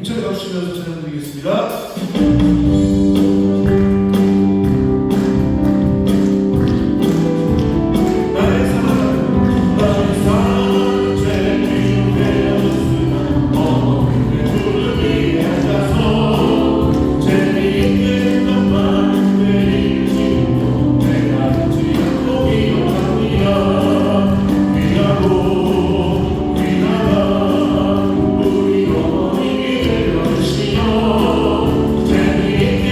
힘차게 박수치면서 찬양드리겠습니다. 우리 어머니 되어주시오. 재미있게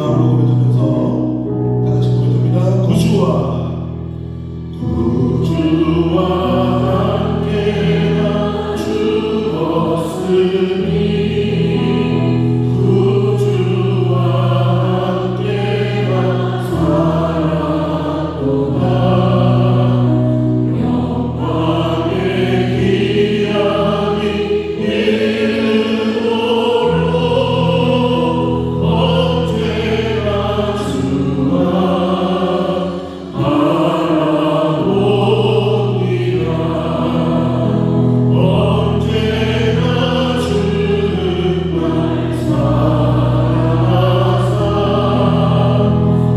마음으로 고백하면서 다 같이 고백합니다. 구주와 함께 나 죽었으니 구주와 함께 나 살았도다. 영광의 기약이 이르도록 언제나 주와 바라보리라. 언제나 주만 사랑하사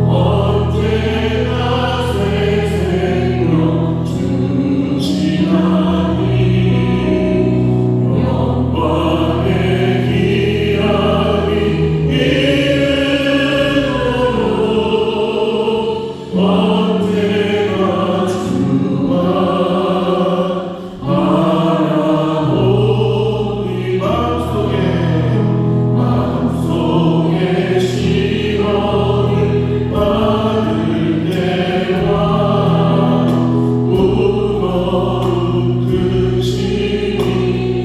언제나 새 생명 주시나니 영광의 기약이 이르도록 언제나 주와 바라보니 마음속에 시련을 받을 때와 무거운 근심이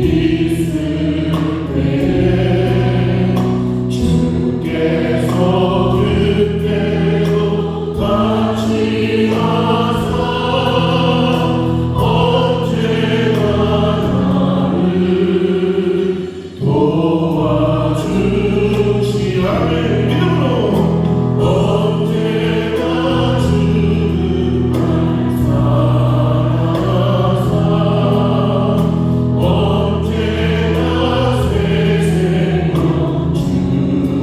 있을 때에 주께서 그때도 같이 하사 언제나 나를 도와주시라네. 믿음으로 언제나 주만 사랑하사 언제나 새 생명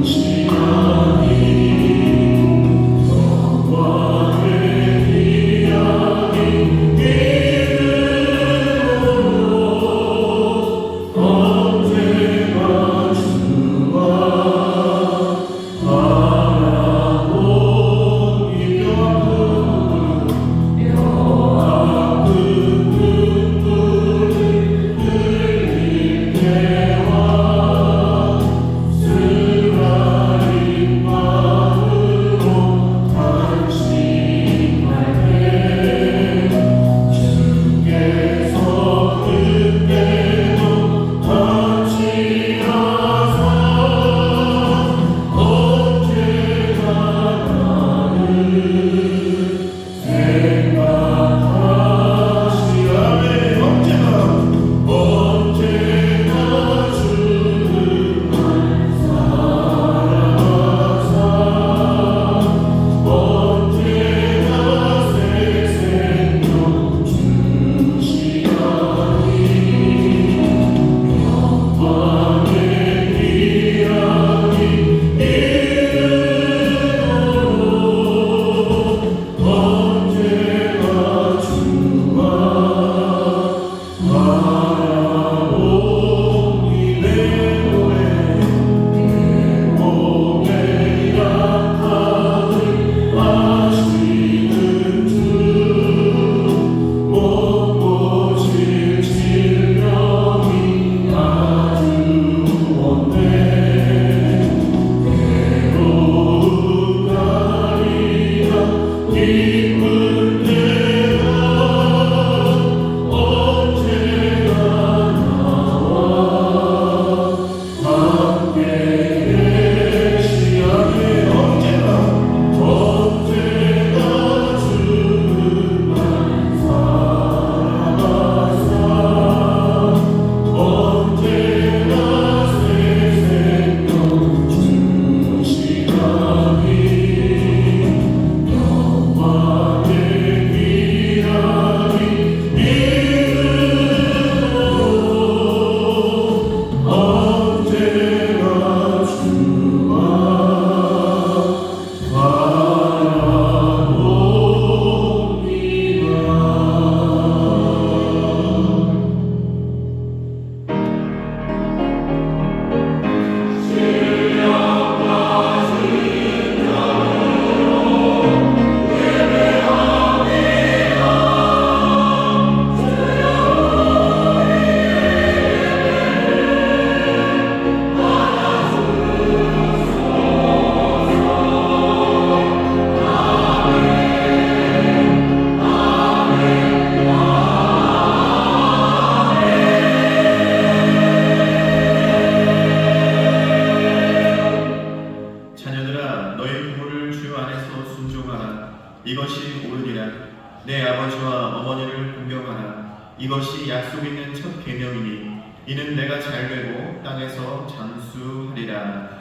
주시나니 영광의 기약이 이르도록 언제나 주와 바라보니 뼈아픈 눈물을 흘릴 때와 쓰라린 마음으로 간신할 때 주께서 그때도 같이 하사 언제나 나를 생각하시라네. 언제나 주만 사랑하사 언제나 새 생명 주시나니 영광의 기약이 이르도록 언제나 주와 바라보니 내 몸의 약함을 아시는 주 못 고칠 질병이 아주 원해 괴로운 날이나 기쁜 때나 언제나 나와 함께 계시하네. 언제나 주만 사랑하사 언제나 새 생명 주시나니 영광의 기약이 이르도록 언제나 주와 바라봅니다. 자녀들아 너희 부모를 주 안에서 순종하라. 이것이 옳으니라. 내 아버지와 어머니를 공경하라. 이것이 약속 있는 첫 계명이니 이는 내가 잘되고 땅에서 장수하리라.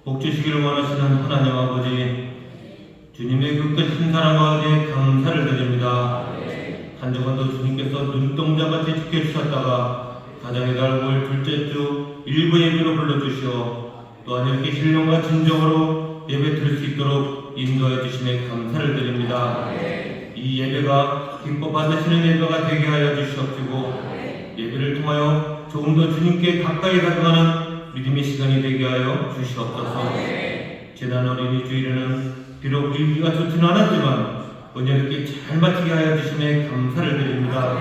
복 주시기를 원하시는 하나님 아버지, 주님의 그 끝인 사랑과 은혜에 감사를 드립니다. 한 주간도 주님께서 눈동자같이 지켜주셨다가 가정의 달 5월 둘째 주 일부 예배로 불러주시어 또한 이렇게 신령과 진정으로 예배 드릴 수 있도록 인도해 주심에 감사를 드립니다. 이 예배가 기뻐 받으시는 예배가 되게 하여 주시옵시고 예배를 통하여 조금 더 주님께 가까이 다가가는 믿음의 시간이 되게 하여 주시옵소서. 지난 어린이 주일에는 비록 일기가 좋지는 않았지만 은혜롭게 잘 마치게 하여 주심에 감사를 드립니다.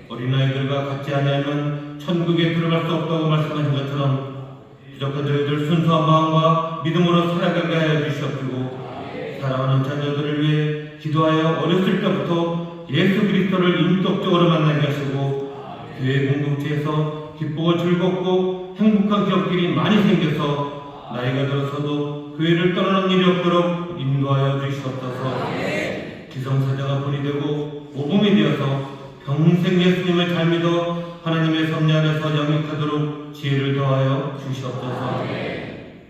어린아이들과 같이 하냐면 천국에 들어갈 수 없다고 말씀하신 것처럼 부족한 저희들 순수한 마음과 믿음으로 살아가게 하여 주시옵시고 사랑하는 자녀들을 위해 기도하여 어렸을 때부터 예수 그리스도를 인격적으로 만나게 하시고 교회 공동체에서 기쁘고 즐겁고 행복한 기억들이 많이 생겨서 나이가 들어서도 교회를 떠나는 일이 없도록 인도하여 주시옵소서. 기성사자가 본이 되고 모범이 되어서 평생 예수님을 잘 믿어 하나님의 섭리 안에서 영육하도록 지혜를 더하여 주시옵소서.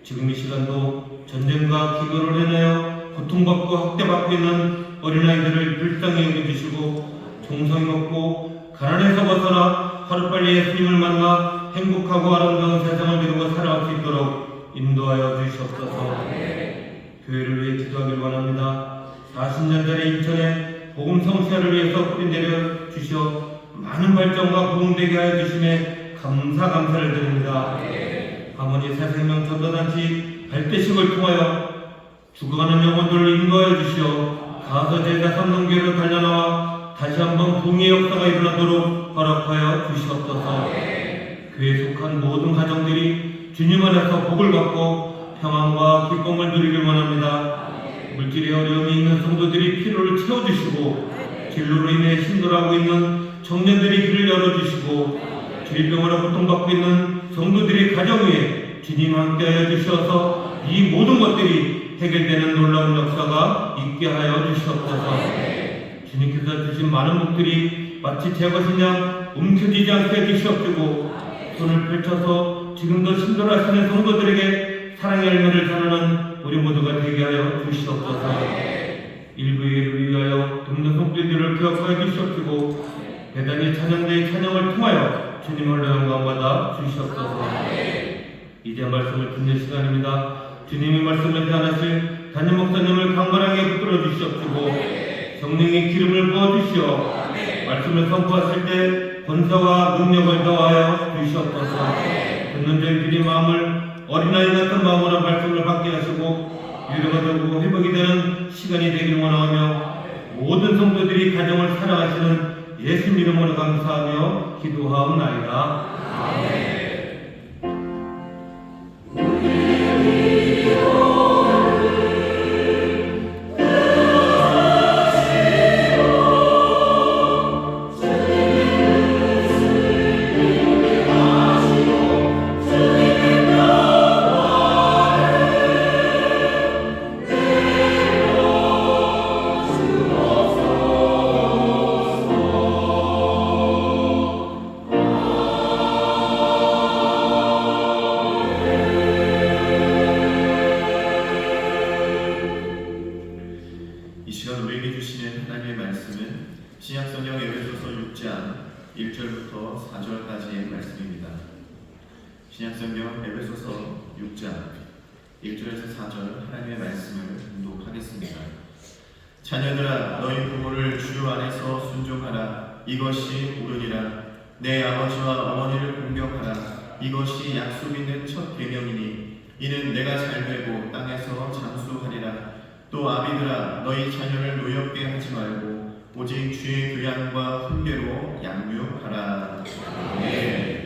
지금 이 시간도 전쟁과 기근으로 인하여 고통받고 학대받고 있는 어린아이들을 불쌍히 여겨주시고 종성이 높고 가난에서 벗어나 하루빨리 예수님을 만나 행복하고 아름다운 세상을 이루고 살아갈 수 있도록 인도하여 주시옵소서. 교회를 위해 기도하길 원합니다. 40년 전에 인천에 복음 성취를 위해서 뿌리 내려 주시어 많은 발전과 부흥되게 하여 주심에 감사를 드립니다. 가모니 새생명 전도단체 발대식을 통하여 죽어가는 영혼들을 인도하여 주시어 가서 제자 삼성교회로 달려나와 다시 한번 부흥의 역사가 일어나도록 허락하여 주시옵소서. 교회에 속한 모든 가정들이 주님 안에서 복을 받고 평안과 기쁨을 누리길 원합니다. 물질의 어려움이 있는 성도들이 필요를 채워주시고 진로로 인해 힘들어하고 있는 청년들이 길을 열어주시고 질병으로 고통받고 있는 성도들의 가정 위에 주님 함께하여 주셔서 이 모든 것들이 해결되는 놀라운 역사가 있게 하여 주시옵소서. 주님께서 주신 많은 복들이 마치 제것인 양 움켜쥐지 않게 해주시옵시고 손을 펼쳐서 지금도 힘들어하시는 성도들에게 사랑의 열매를 전하는 우리 모두가 되게 하여 주시옵소서. 일부를 위하여 돕는 손길들을 기억하여 주시옵시고 대단히 찬양대의 찬양을 통하여 주님을 영광받아 주시옵소서. 이제 말씀을 듣는 시간입니다. 주님의 말씀을 대하실 담임 목사님을 강건하게 붙들어 주시옵시고 성령의 기름을 부어주시어 말씀을 선포하실 때 권세와 능력을 더하여 주시옵소서. 듣는 저희들의 마음을 어린아이 같은 마음으로 말씀을 받게 하시고 위로가 되고 회복이 되는 시간이 되기를 원하며 모든 성도들이 가정을 사랑하시는 예수 이름으로 감사하며 기도하옵나이다. 아멘. 신약성경 에베소서 6장 1절부터 4절까지의 말씀입니다. 신약성경 에베소서 6장 1절에서 4절 하나님의 말씀을 봉독하겠습니다. 자녀들아 너희 부모를 주 안에서 순종하라. 이것이 옳으니라. 내 아버지와 어머니를 공경하라. 이것이 약속 있는 첫 계명이니 이는 내가 잘되고 땅에서 장수하리라. 또 아비들아 너희 자녀를 노엽게 하지 말고 오직 주의 교양과 훈계로 양육하라. 아멘.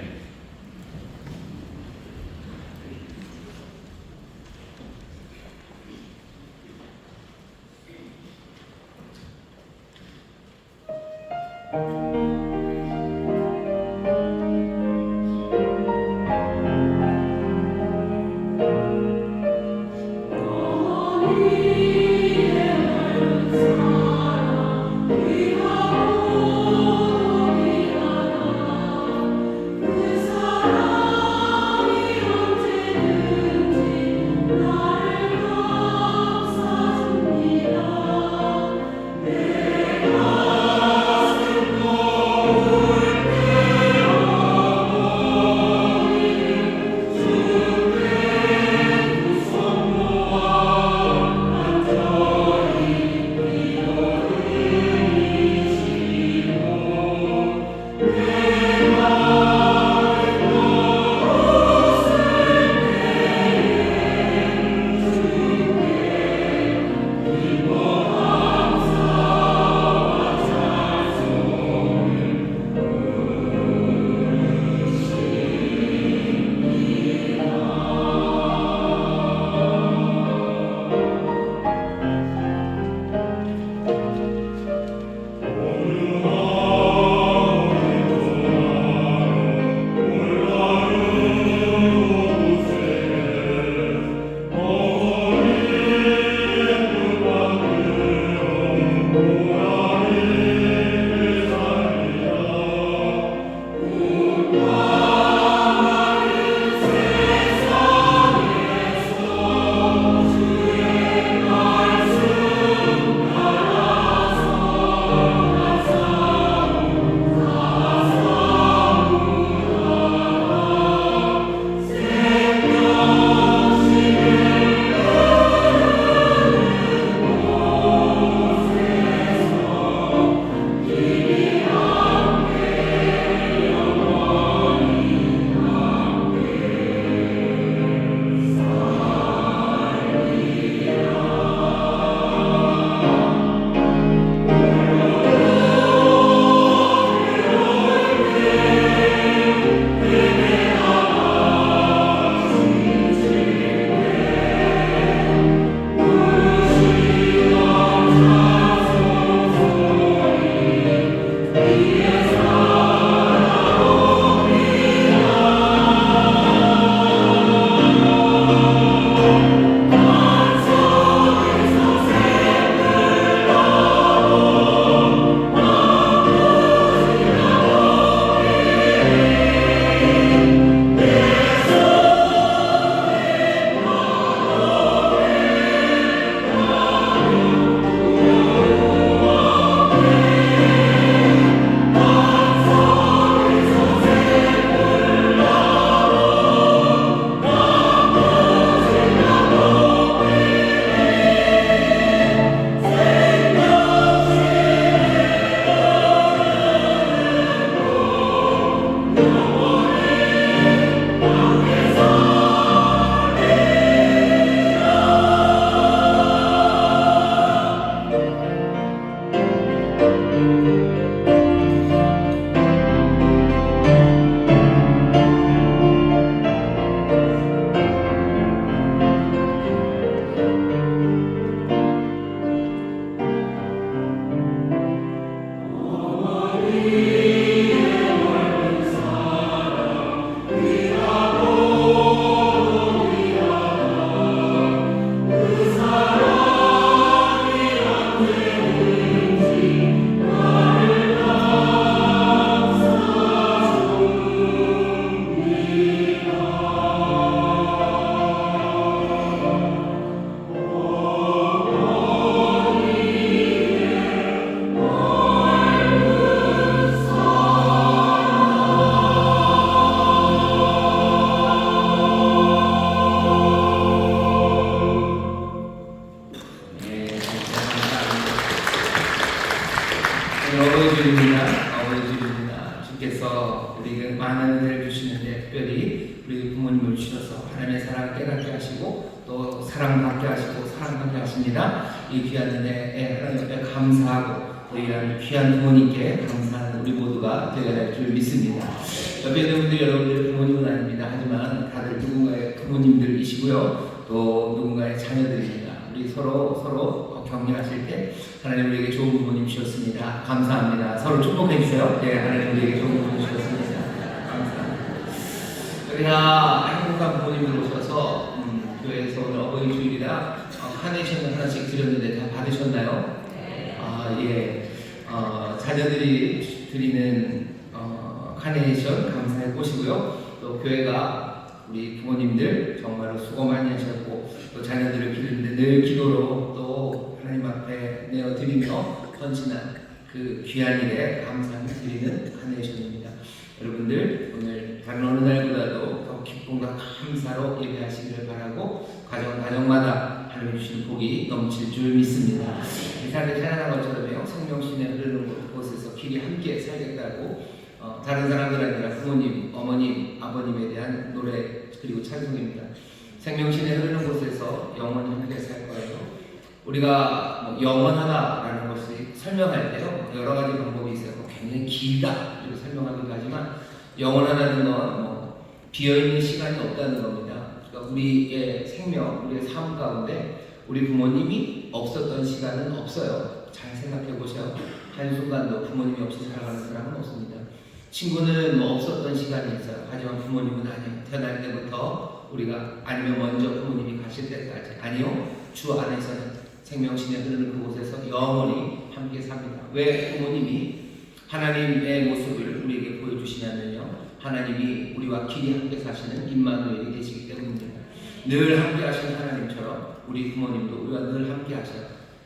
또 사랑받게 하시고 사랑받게 하십니다. 이 귀한 은혜에 하나님 앞에 감사하고 또 이런 귀한 부모님께 감사하는 우리 모두가 되어야 될 줄 믿습니다. 옆에 있는 분들 여러분들의 부모님은 아닙니다. 하지만 다들 누군가의 부모님들이시고요. 또 누군가의 자녀들입니다. 우리 서로 격려하실 때 하나님 우리에게 좋은 부모님 주셨습니다. 감사합니다. 서로 축복해 주세요. 네, 하나님 우리에게 좋은 부모님 주셨습니다. 감사합니다. 여기다 행복한 부모님들 오셔서 교회에서 오늘 어버이 주일이라 카네이션을 하나씩 드렸는데 다 받으셨나요? 예. 자녀들이 드리는 카네이션 감사의 꽃이고요. 또 교회가 우리 부모님들 정말로 수고 많이 하셨고 또 자녀들을 기르는데 늘 기도로 또 하나님 앞에 내어드리며 헌신한 그 귀한 일에 감사를 드리는 카네이션입니다. 여러분들 오늘 다른 어느 날보다도 더 기쁨과 감사로 예배하시기를 바라고 가정마다 하나님 주시는 복이 넘칠 줄 믿습니다. 이 사람들이 찬양한 것처럼요, 생명신에 흐르는 곳에서 길이 함께 살겠다고 다른 사람들 아니라 부모님, 어머님, 아버님에 대한 노래 그리고 찬송입니다. 생명신에 흐르는 곳에서 영원히 함께 살 거예요. 우리가 영원하다라는 것을 설명할 때요, 여러 가지 방법이 있어요. 굉장히 길다 이렇게 설명하기도 하지만 영원하다는 건 비어있는 시간이 없다는 겁니다. 그러니까 우리의 생명, 우리의 삶 가운데 우리 부모님이 없었던 시간은 없어요. 잘 생각해 보세요. 한순간도 부모님이 없이 살아가는 사람은 없습니다. 친구는 없었던 시간이 있어요. 하지만 부모님은 아니에요. 태어날 때부터 우리가 아니면 먼저 부모님이 가실 때까지 아니요. 주 안에서는 생명신에 흐르는 그곳에서 영원히 함께 삽니다. 왜 부모님이 하나님의 모습을 우리에게 보여주시냐면요, 하나님이 우리와 길이 함께 사시는 임마누엘이 되시기 때문입니다. 늘 함께 하시는 하나님처럼 우리 부모님도 우리와 늘 함께 하셔요.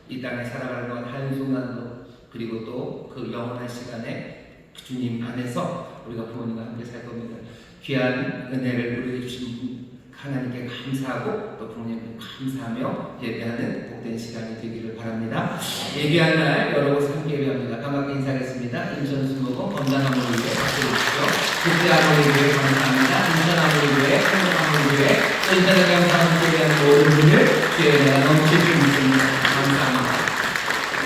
이 땅에 살아가는 동안 한순간도 그리고 또 그 영원한 시간에 주님 안에서 우리가 부모님과 함께 살 겁니다. 귀한 은혜를 우리에게 주신 하나님께 감사하고 또 부모님께 감사하며 예배하는 복된 시간이 되기를 바랍니다. 예배할 날 여러 곳 함께 예배합니다. 반갑게 인사하겠습니다. 인천 순복음 건강한모교회 박수 주십시오. 국제한모교회 감사합니다. 인천 한모교회, 한국 한모교회, 또 인천에 감사하는 예배하는 모든 분들 주의 은혜가 넘칠 줄 믿습니다. 감사합니다.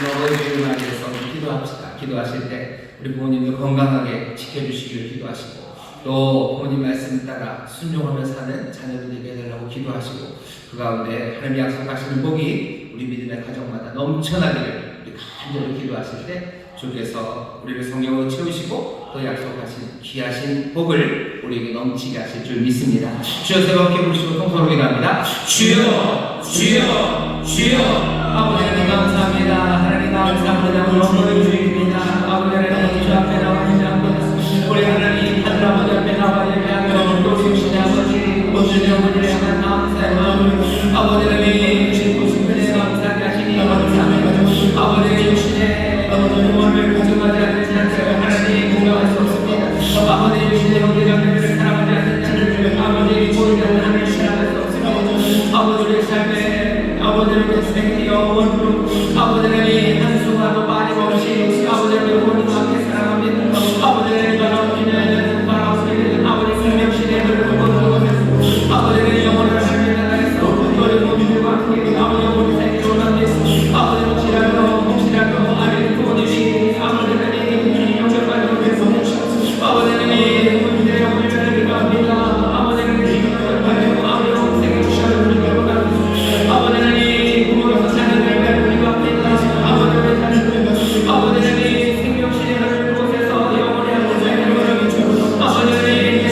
어버이 주일 맞이해서 기도합시다. 기도하실 때 우리 부모님도 건강하게 지켜주시기를 기도하시고 또 부모님 말씀 따라 순종하며 사는 자녀들 되게 해달라고 기도하시고 그 가운데 하나님이 약속하시는 복이 우리 믿음의 가정마다 넘쳐나기를 우리 간절히 기도하실 때 주께서 우리를 성령으로 채우시고 또 약속하신 귀하신 복을 우리에게 넘치게 하실 줄 믿습니다. 주여 세 번 함께 부르시고 통성으로 기도합니다. 주여 주여 주여. 아버지 하나님 감사합니다. 하나님 감사합니다. 오늘 어버이 주일입니다. 아버지 하나님 주 앞에 나와주지 않고 우리 하나님 하늘 아버지 앞에 나와 예배하며 또 주신 아버지 아버지를 향한 감사의 마음을 아버지 하나님 주신 것을 감사하게 하시니 감사합니다. 아버지의 육신의 영혼을 가져가지 않는 자들 하나님 공경할 수 없습니다. 아버지의 육신의 형제자매를 사랑하지 않는 자들 아버지의 보이지 않는 하나님을 사랑할 수 없습니다. 아버지의 삶에 아버지의 생의 영혼으로 아버지 하나님 한순간도 빠짐없이 아버지 하나님 부모님과 함께 사랑합니다. 아버지 하나님 바라보시는 아버지 생명신의 흐르는 곳에서 아버지 하나님 영혼을 하나님 나라에서 너희 부모님과 함께 아버지 영혼이 생기로 남겼습니다. 아버지 혹시라도 아버지 부모님이 아버지 하나님 영접받지 못해서 아버지 하나님 부모님의 영혼을 변하기도 합니다. 아버지 하나님 영접받고 아버지 생의 시간을 우리가 원합니다. 아버지 하나님 부모로서 자녀들을 배우기도 합니다. 아버지 하나님 아버지 하나님 생명신의 흐르는 곳에서 영혼의 아버지 하나님 아버지 하나님 아버지 하나님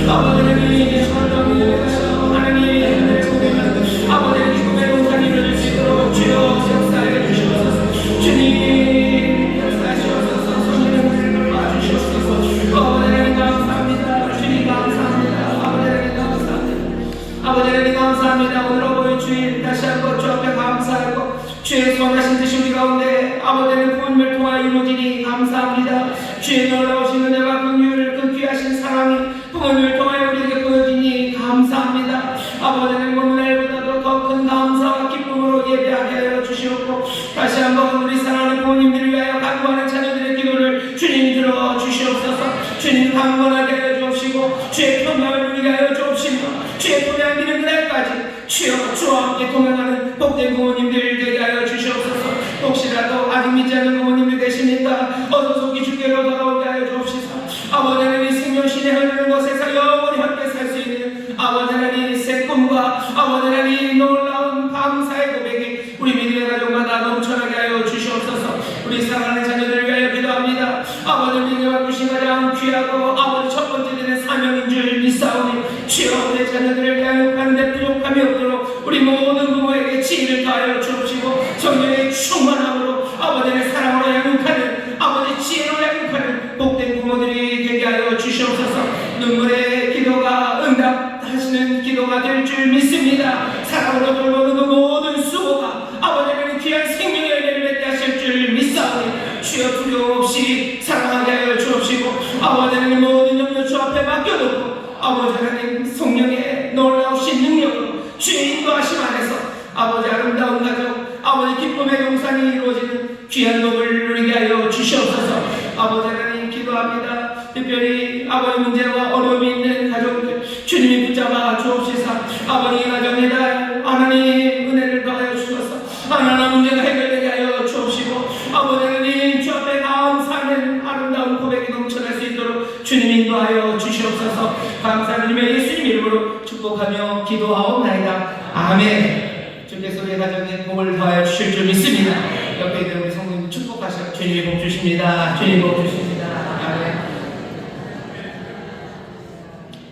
아버지는 성령님께서 하나님의 공경하는 아버지의 기쁨의 동산이 이루어질 수 있도록 주여 역사해 주시옵소서. 주님 역사하시옵소서. 성령님을 도와주시옵소서. 아버지는 감사합니다. 주님 감사합니다. 아버지는 감사합니다. 아버지는 감사합니다. 오늘 어버이 주일 다시 한번 주 앞에 감사하고 주의 선하신 뜻이 우리 가운데 아버지는 부모님을 통하여 이루어지니 감사합니다. 주의 놀라우신 은혜와 긍휼 그 귀하신 사랑이 부모님을 통하여 우리에게 보여지니 감사합니다. 아버지는 오늘날보다도 더 큰 감사와 기쁨으로 예배하게 하여 주시옵고 다시 한번 우리 사랑하는 부모님들을 위하여 간구하는 자녀들의 기도를 주님 들어 주시옵소서. 주님 강건하게 하여 주옵시고 주의 평강을 누리게 하여 주옵시며 주의 품에 안기는 그날까지 주여 주와 함께 동행하는 복된 부모님들 되게 하여 주시옵소서. 혹시라도 아직 믿지 않는 부모님들 계십니까? 어서 속히 주께로 돌아오게 하여 주옵시소. 아버지는 이 생명신의 흐르는 곳에서 영원히 함께 살 수 있는 아버지 하나님 새 꿈과 아버지 하나님 놀라운 감사의 고백이 우리 믿음의 가족마다 넘쳐나게 하여 주시옵소서. 우리 사랑하는 자녀들을 위하여 기도합니다. 아버지 우리가 주신 가장 귀하고 아버지 첫 번째 되는 사명인 줄 믿사오니 주여 우리 자녀들을 위하여 하는데 부족함이 없도록 우리 모든 부모에게 지혜를 더하여 주옵시고 성령의 충만함으로 아버지의 사랑으로 양육하는 아버지 지혜로 양육하는 복된 부모들이 되게 하여 주시옵소서. 눈물의 기도가 응답하시는 기도가 될 줄 믿습니다. 사랑으로 돌보는 그 모든 수고가 아버지의 귀한 생명의 은혜를 맺게 하실 줄 믿사오니 주여 두려움 없이 사랑하게 하여 주옵시고 아버지의 모든 염려 주 앞에 맡겨놓고 아버지 하나님 성령의 놀라우신 능력으로 주의 인도하심 안에서 아버지 아름다운 가족 아버지 기쁨의 동산이 이루어지는 귀한 복을 누리게 하여 주시옵소서. 아버지 하나님 기도합니다. 특별히 아버지 문제와 어려움이 있는 가족들 주님이 붙잡아 주옵시사 아버지 가정이다 하나님 은혜를 더하여 주셔서 하나하나 문제가 해결되게 하여 주옵시고 아버지 하나님 주 앞에 감사하는 아름다운 고백이 넘쳐날 수 있도록 주님 인도하여 주시옵소서. 감사하는 주님의 예수님 이름으로 축복하며 기도하옵나이다. 아멘. 주께서 우리 가정에 복을 더하여 주실 줄 믿습니다. 옆에 있는 우리 성도님 축복하셔. 주님이 복 주십니다. 주님 복 주십니다. 아멘.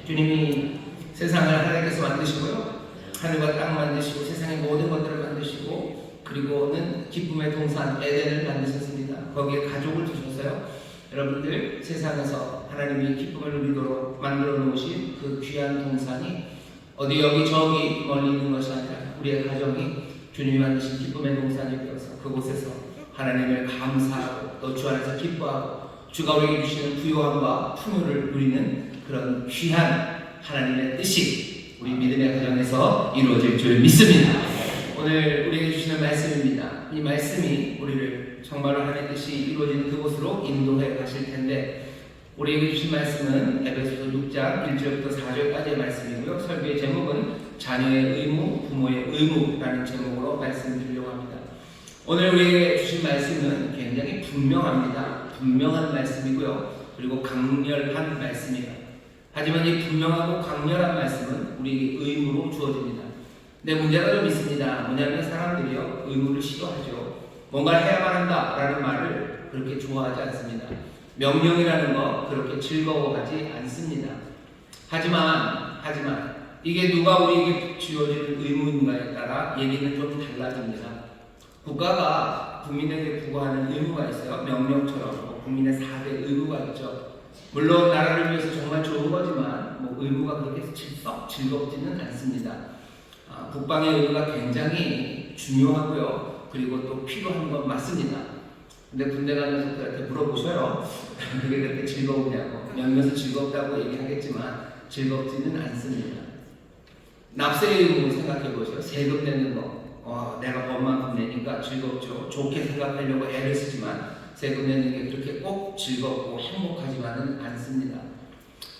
주님이 세상을 하나님께서 만드시고요. 하늘과 땅 만드시고 세상의 모든 것들을 만드시고 그리고는 기쁨의 동산 에덴을 만드셨습니다. 거기에 가족을 두셨어요. 여러분들 세상에서 하나님이 기쁨을 누리도록 만들어 놓으신 그 귀한 동산이 어디 여기 저기 멀리 있는 것이 아니라 우리의 가정이 주님이 만드신 기쁨의 동산이 되어서 그곳에서 하나님을 감사하고 또 주 안에서 기뻐하고 주가 우리에게 주시는 부요함과 풍요를 누리는 그런 귀한 하나님의 뜻이 우리 믿음의 가정에서 이루어질 줄 믿습니다. 오늘 우리에게 주시는 말씀입니다. 이 말씀이 우리를 정말로 하나님의 뜻이 이루어지는 그곳으로 인도해 가실 텐데 우리에게 주신 말씀은 에베소서 6장 1절부터 4절까지의 말씀이고요. 설교의 제목은 자녀의 의무, 부모의 의무라는 제목으로 말씀드리려고 합니다. 오늘 우리에게 주신 말씀은 굉장히 분명합니다. 분명한 말씀이고요. 그리고 강렬한 말씀이에요. 하지만 이 분명하고 강렬한 말씀은 우리에게 의무로 주어집니다. 근데 문제가 좀 있습니다. 뭐냐면 사람들이요 의무를 싫어하죠. 뭔가를 해야만 한다라는 말을 그렇게 좋아하지 않습니다. 명령이라는 거 그렇게 즐거워하지 않습니다. 하지만 이게 누가 우리에게 주어지는 의무인가에 따라 얘기는 좀 달라집니다. 국가가 국민에게 부과하는 의무가 있어요. 명령처럼 국민의 4대 의무가 있죠. 물론 나라를 위해서 정말 좋은 거지만 의무가 그렇게 썩 즐겁지는 않습니다. 국방의 의무가 굉장히 중요하고요. 그리고 또 필요한 건 맞습니다. 근데 군대 가면서 그렇게 물어보셔요. 그게 그렇게 즐거우냐고. 몇몇은 즐겁다고 얘기하겠지만 즐겁지는 않습니다. 납세의 의무 생각해 보세요. 세금 내는 거. 내가 법만큼 내니까 즐겁죠. 좋게 생각하려고 애를 쓰지만 세금 내는 게 그렇게 꼭 즐겁고 행복하지만은 않습니다.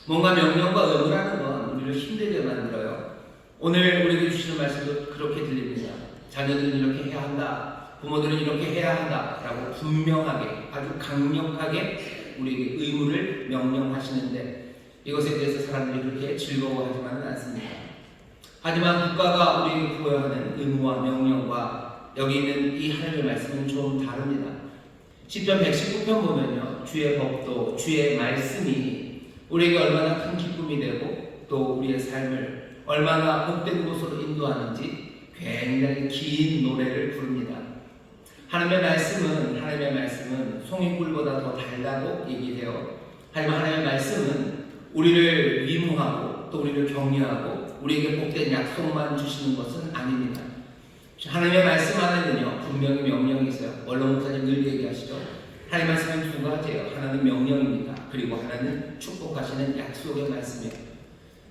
뭔가 명령과 의무라는 건 우리를 힘들게 만들어요. 오늘 우리에게 주시는 말씀도 그렇게 들립니다. 자녀들은 이렇게 해야 한다. 부모들은 이렇게 해야 한다. 라고 분명하게 아주 강력하게 우리에게 의무를 명령하시는데 이것에 대해서 사람들이 그렇게 즐거워하지만은 않습니다. 하지만 국가가 우리에게 부여하는 의무와 명령과 여기 있는 이 하늘의 말씀은 좀 다릅니다. 시편 119편 보면요. 주의 법도 주의 말씀이 우리에게 얼마나 큰 기쁨을 기쁨이 되고 또 우리의 삶을 얼마나 복된 곳으로 인도하는지 굉장히 긴 노래를 부릅니다. 하나님의 말씀은 송이꿀보다 더 달다고 얘기해요. 하지만 하나님의 말씀은 우리를 위무하고 또 우리를 격려하고 우리에게 복된 약속만 주시는 것은 아닙니다. 하나님의 말씀 안에는요 분명히 명령이 있어요. 원로 목사님 늘 얘기하시죠. 하나님의 말씀은 두 가지예요. 하나는 명령입니다. 그리고 하나는 축복하시는 약속의 말씀이에요.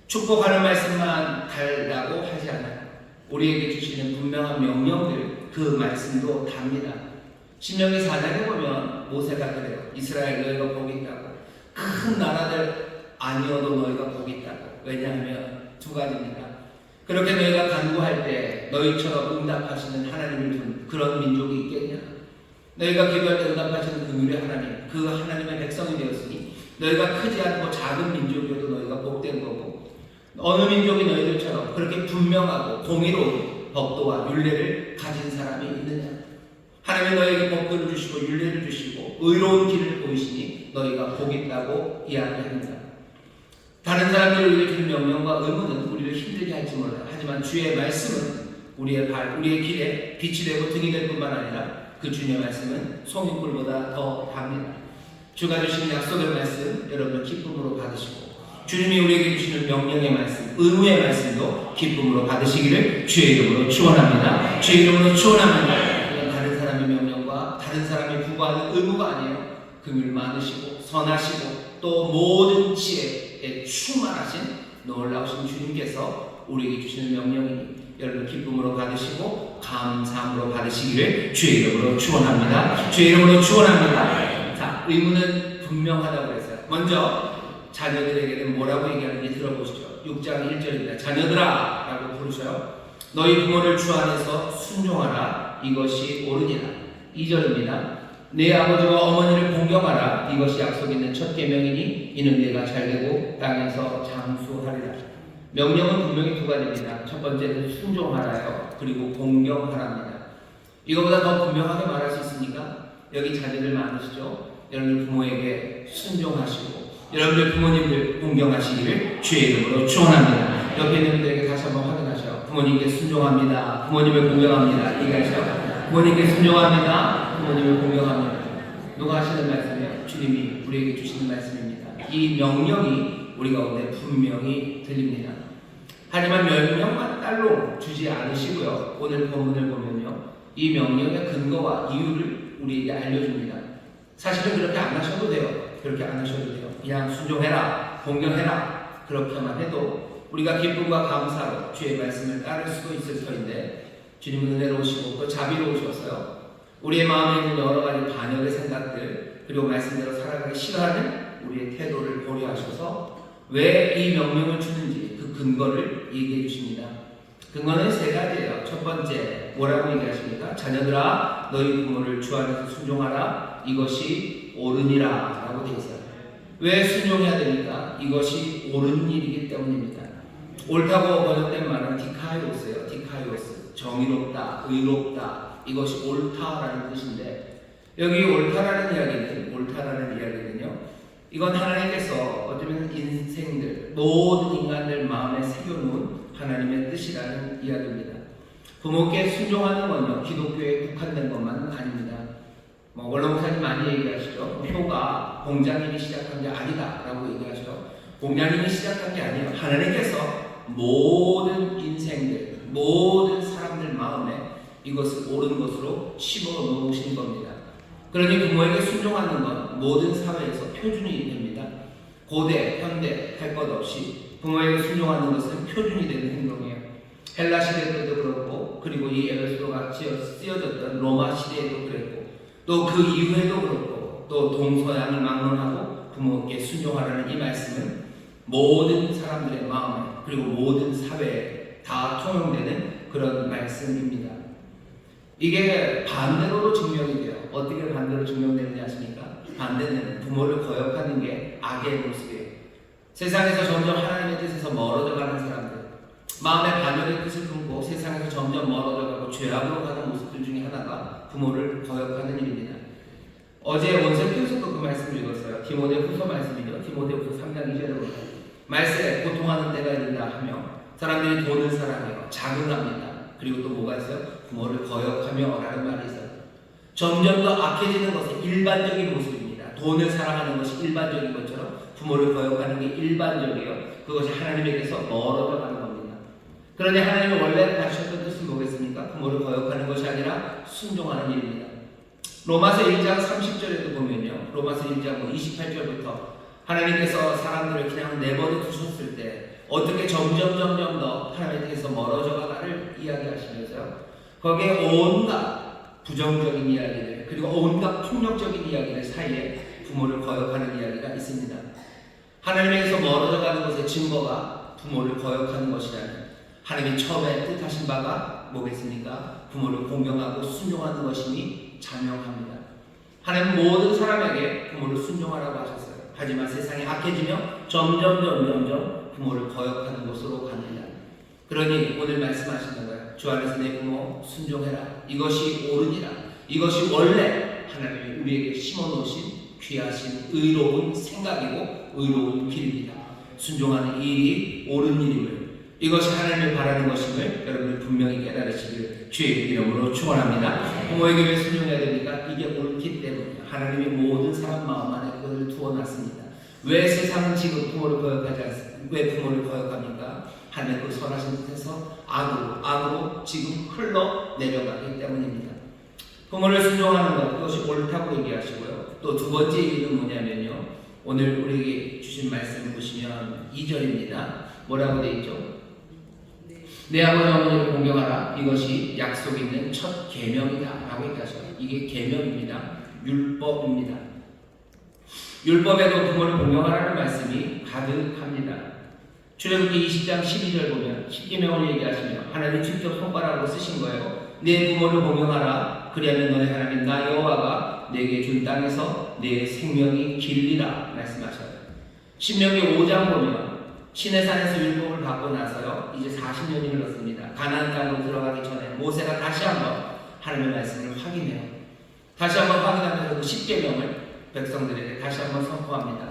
축복하는 말씀만 달라고 하지 않아요. 우리에게 주시는 분명한 명령들, 그 말씀도 답니다. 신명기 4장에 보면 모세가 그래요. 이스라엘 너희가 복이 있다고. 큰 나라들 아니어도 너희가 복이 있다고. 왜냐하면 두 가지입니다. 그렇게 너희가 간구할 때 너희처럼 응답하시는 하나님을 둔 그런 민족이 있겠냐? 너희가 기도할 때 응답하시는 긍휼의 하나님, 그 하나님의 백성이 되었으니 너희가 크지 않고 작은 민족이어도 너희가 복된 거고, 어느 민족이 너희들처럼 그렇게 분명하고 공의로운 법도와 율례를 가진 사람이 있느냐? 하나님이 너희에게 복을 주시고 율례를 주시고 의로운 길을 보이시니 너희가 복 있다고 이야기합니다. 다른 사람들이 우리에게 주는 명령과 의무는 우리를 힘들게 할지 몰라요. 하지만 주의 말씀은 우리의 길에 빛이 되고 등이 될 뿐만 아니라 그 주님의 말씀은 송이꿀보다 더 답니다. 주가 주시는 약속의 말씀 여러분 기쁨으로 받으시고, 주님이 우리에게 주시는 명령의 말씀, 의무의 말씀도 기쁨으로 받으시기를 주의 이름으로 축원합니다. 주의 이름으로 축원합니다. 이건 다른 사람의 명령과 다른 사람이 부과하는 의무가 아니에요. 긍휼 많으시고 선하시고 또 모든 지혜에 충만하신 놀라우신 주님께서 우리에게 주시는 명령이니 여러분 기쁨으로 받으시고 감사함으로 받으시기를 주의 이름으로 축원합니다. 주의 이름으로 축원합니다. 자, 의무는 분명하다고 했어요. 먼저 자녀들에게는 뭐라고 얘기하는지 들어보시죠. 6장 1절입니다. 자녀들아 라고 부르셔요. 너희 부모를 주 안에서 순종하라. 이것이 옳으니라. 2절입니다. 내 아버지와 어머니를 공경하라. 이것이 약속 있는 첫 계명이니 이는 내가 잘되고 땅에서 장수하리라. 명령은 분명히 두 가지입니다. 첫 번째는 순종하라요. 그리고 공경하랍니다. 이거보다 더 분명하게 말할 수 있습니까? 여기 자녀들 많으시죠? 여러분들 부모에게 순종하시고 여러분들 부모님들 공경하시기를 주의 이름으로 축원합니다. 옆에 있는 분들에게 다시 한번 확인하셔요. 부모님께 순종합니다. 부모님을 공경합니다. 얘기하셔요. 부모님께 순종합니다. 부모님을 공경합니다. 누가 하시는 말씀이에요? 주님이 우리에게 주시는 말씀입니다. 이 명령이 우리 가운데 분명히 들립니다. 하지만 명령만 딸로 주지 않으시고요. 오늘 본문을 보면요, 이 명령의 근거와 이유를 우리에게 알려줍니다. 사실은 그렇게 안 하셔도 돼요. 그렇게 안 하셔도 돼요. 그냥 순종해라, 공경해라 그렇게만 해도 우리가 기쁨과 감사로 주의 말씀을 따를 수도 있을 터인데, 주님은 은혜로우시고 또 자비로우셔서요, 우리의 마음에 있는 여러 가지 반역의 생각들 그리고 말씀대로 살아가기 싫어하는 우리의 태도를 고려하셔서 왜 이 명령을 주는지 그 근거를 얘기해 주십니다. 근거는 세 가지예요. 첫 번째 뭐라고 얘기하십니까? 자녀들아 너희 부모를 주 안에서 순종하라. 이것이 옳으니라 라고 되어 있어요. 왜 순종해야 됩니까? 이것이 옳은 일이기 때문입니다. 옳다고 번역된 말은 디카이오스예요. 디카이오스. 정의롭다, 의롭다, 이것이 옳다라는 뜻인데, 여기 옳다라는 이야기는요, 이건 하나님께서 어쩌면 인생들, 모든 인간들 마음에 새겨놓은 하나님의 뜻이라는 이야기입니다. 부모께 순종하는 건요, 기독교에 국한된 것만은 아닙니다. 원로 목사님 많이 얘기하시죠. 효가 공자님이 시작한 게 아니다라고 얘기하셔요. 공자님이 시작한 게 아니에요. 하나님께서 모든 인생들, 모든 사람들 마음에 이것을 옳은 것으로 심어 놓으신 겁니다. 그러니 부모에게 순종하는 건 모든 사회에서 표준이 됩니다. 고대, 현대 할 것 없이 부모에게 순종하는 것은 표준이 되는 행동이에요. 헬라 시대 때도 그렇고, 그리고 이 에베소가 쓰여졌던 로마 시대에도 그랬고, 또 그 이후에도 그렇고, 또 동서양을 막론하고 부모께 순종하라는 이 말씀은 모든 사람들의 마음에 그리고 모든 사회에 다 통용되는 그런 말씀입니다. 이게 반대로도 증명이 돼요. 어떻게 반대로 증명되는지 아십니까? 반대는 부모를 거역하는 게 악의 모습이에요. 세상에서 점점 하나님의 뜻에서 멀어져 가는 사람들, 마음의 반역의 뜻을 품고 세상에서 점점 멀어져 가고 죄악으로 가는 모습들 중에 하나가 부모를 거역하는 일입니다. 어제 원세표에서도 그 말씀을 읽었어요. 디모데 후서 말씀이죠. 디모데 후서 3장 2절에 보면 말세에 고통하는 때가 이른다 하며 사람들이 돈을 사랑해요. 자긍합니다. 그리고 또 뭐가 있어요? 부모를 거역하며 라는 말이 있어요. 점점 더 악해지는 것은 일반적인 모습입니다. 돈을 사랑하는 것이 일반적인 것처럼 부모를 거역하는 게 일반적이에요. 그것이 하나님에게서 멀어져 가는 겁니다. 그런데 하나님이 원래 가르쳤던 뜻은 뭐겠습니까? 부모를 거역하는 것이 아니라 순종하는 일입니다. 로마서 1장 30절에도 보면요. 로마서 1장 28절부터 하나님께서 사람들을 그냥 내버려 두셨을 때 어떻게 점점 더 하나님께서 멀어져 가나를 이야기하시면서요. 거기에 온갖 부정적인 이야기들 그리고 온갖 폭력적인 이야기들 사이에 부모를 거역하는 이야기가 있습니다. 하나님에게서 멀어져 가는 것의 증거가 부모를 거역하는 것이라면 하나님이 처음에 뜻하신 바가 뭐겠습니까? 부모를 공경하고 순종하는 것이니 자명합니다. 하나님은 모든 사람에게 부모를 순종하라고 하셨어요. 하지만 세상이 악해지며 점점 부모를 거역하는 곳으로 갑니다. 그러니 오늘 말씀하시는 거예요. 주 안에서 내 부모 순종해라. 이것이 옳으니라. 이것이 원래 하나님이 우리에게 심어놓으신 귀하신 의로운 생각이고 의로운 길입니다. 순종하는 일이 옳은 일임을 이것이 하나님을 바라는 것임을 여러분들 분명히 깨달으시기를 주의 이름으로 축원합니다. 부모에게 왜 순종해야 됩니까? 이게 옳기 때문에 하나님이 모든 사람 마음 안에 그것을 두어놨습니다. 왜 세상은 지금 부모를 거역하지 않습니까? 왜 부모를 거역합니까? 하나님 그 선하신 뜻에서 악으로 지금 흘러 내려가기 때문입니다. 부모를 순종하는 것 그것이 옳다고 얘기하시고요. 또 두 번째 얘기는 뭐냐면요. 오늘 우리에게 주신 말씀을 보시면 2절입니다. 뭐라고 되어 있죠? 내 아버지 어머니를 공경하라. 이것이 약속 있는 첫 계명이다 라고 얘기하셔요. 이게 계명입니다. 율법입니다. 율법에도 부모를 공경하라는 말씀이 가득합니다. 출애굽기 20장 12절 보면 십계명을 얘기하시며 하나님 직접 손가락으로 쓰신 거예요. 내 부모를 공경하라. 그리하면 너의 하나님 나 여호와가 내게 준 땅에서 내 생명이 길리라 말씀하셔요. 신명기 5장 보면 시내산에서 율법을 받고 나서요. 이제 40년이 흘렀습니다. 가나안 땅으로 들어가기 전에 모세가 다시 한번 하나님의 말씀을 확인해요. 다시 한번 확인하면서 십계명을 백성들에게 다시 한번 선포합니다.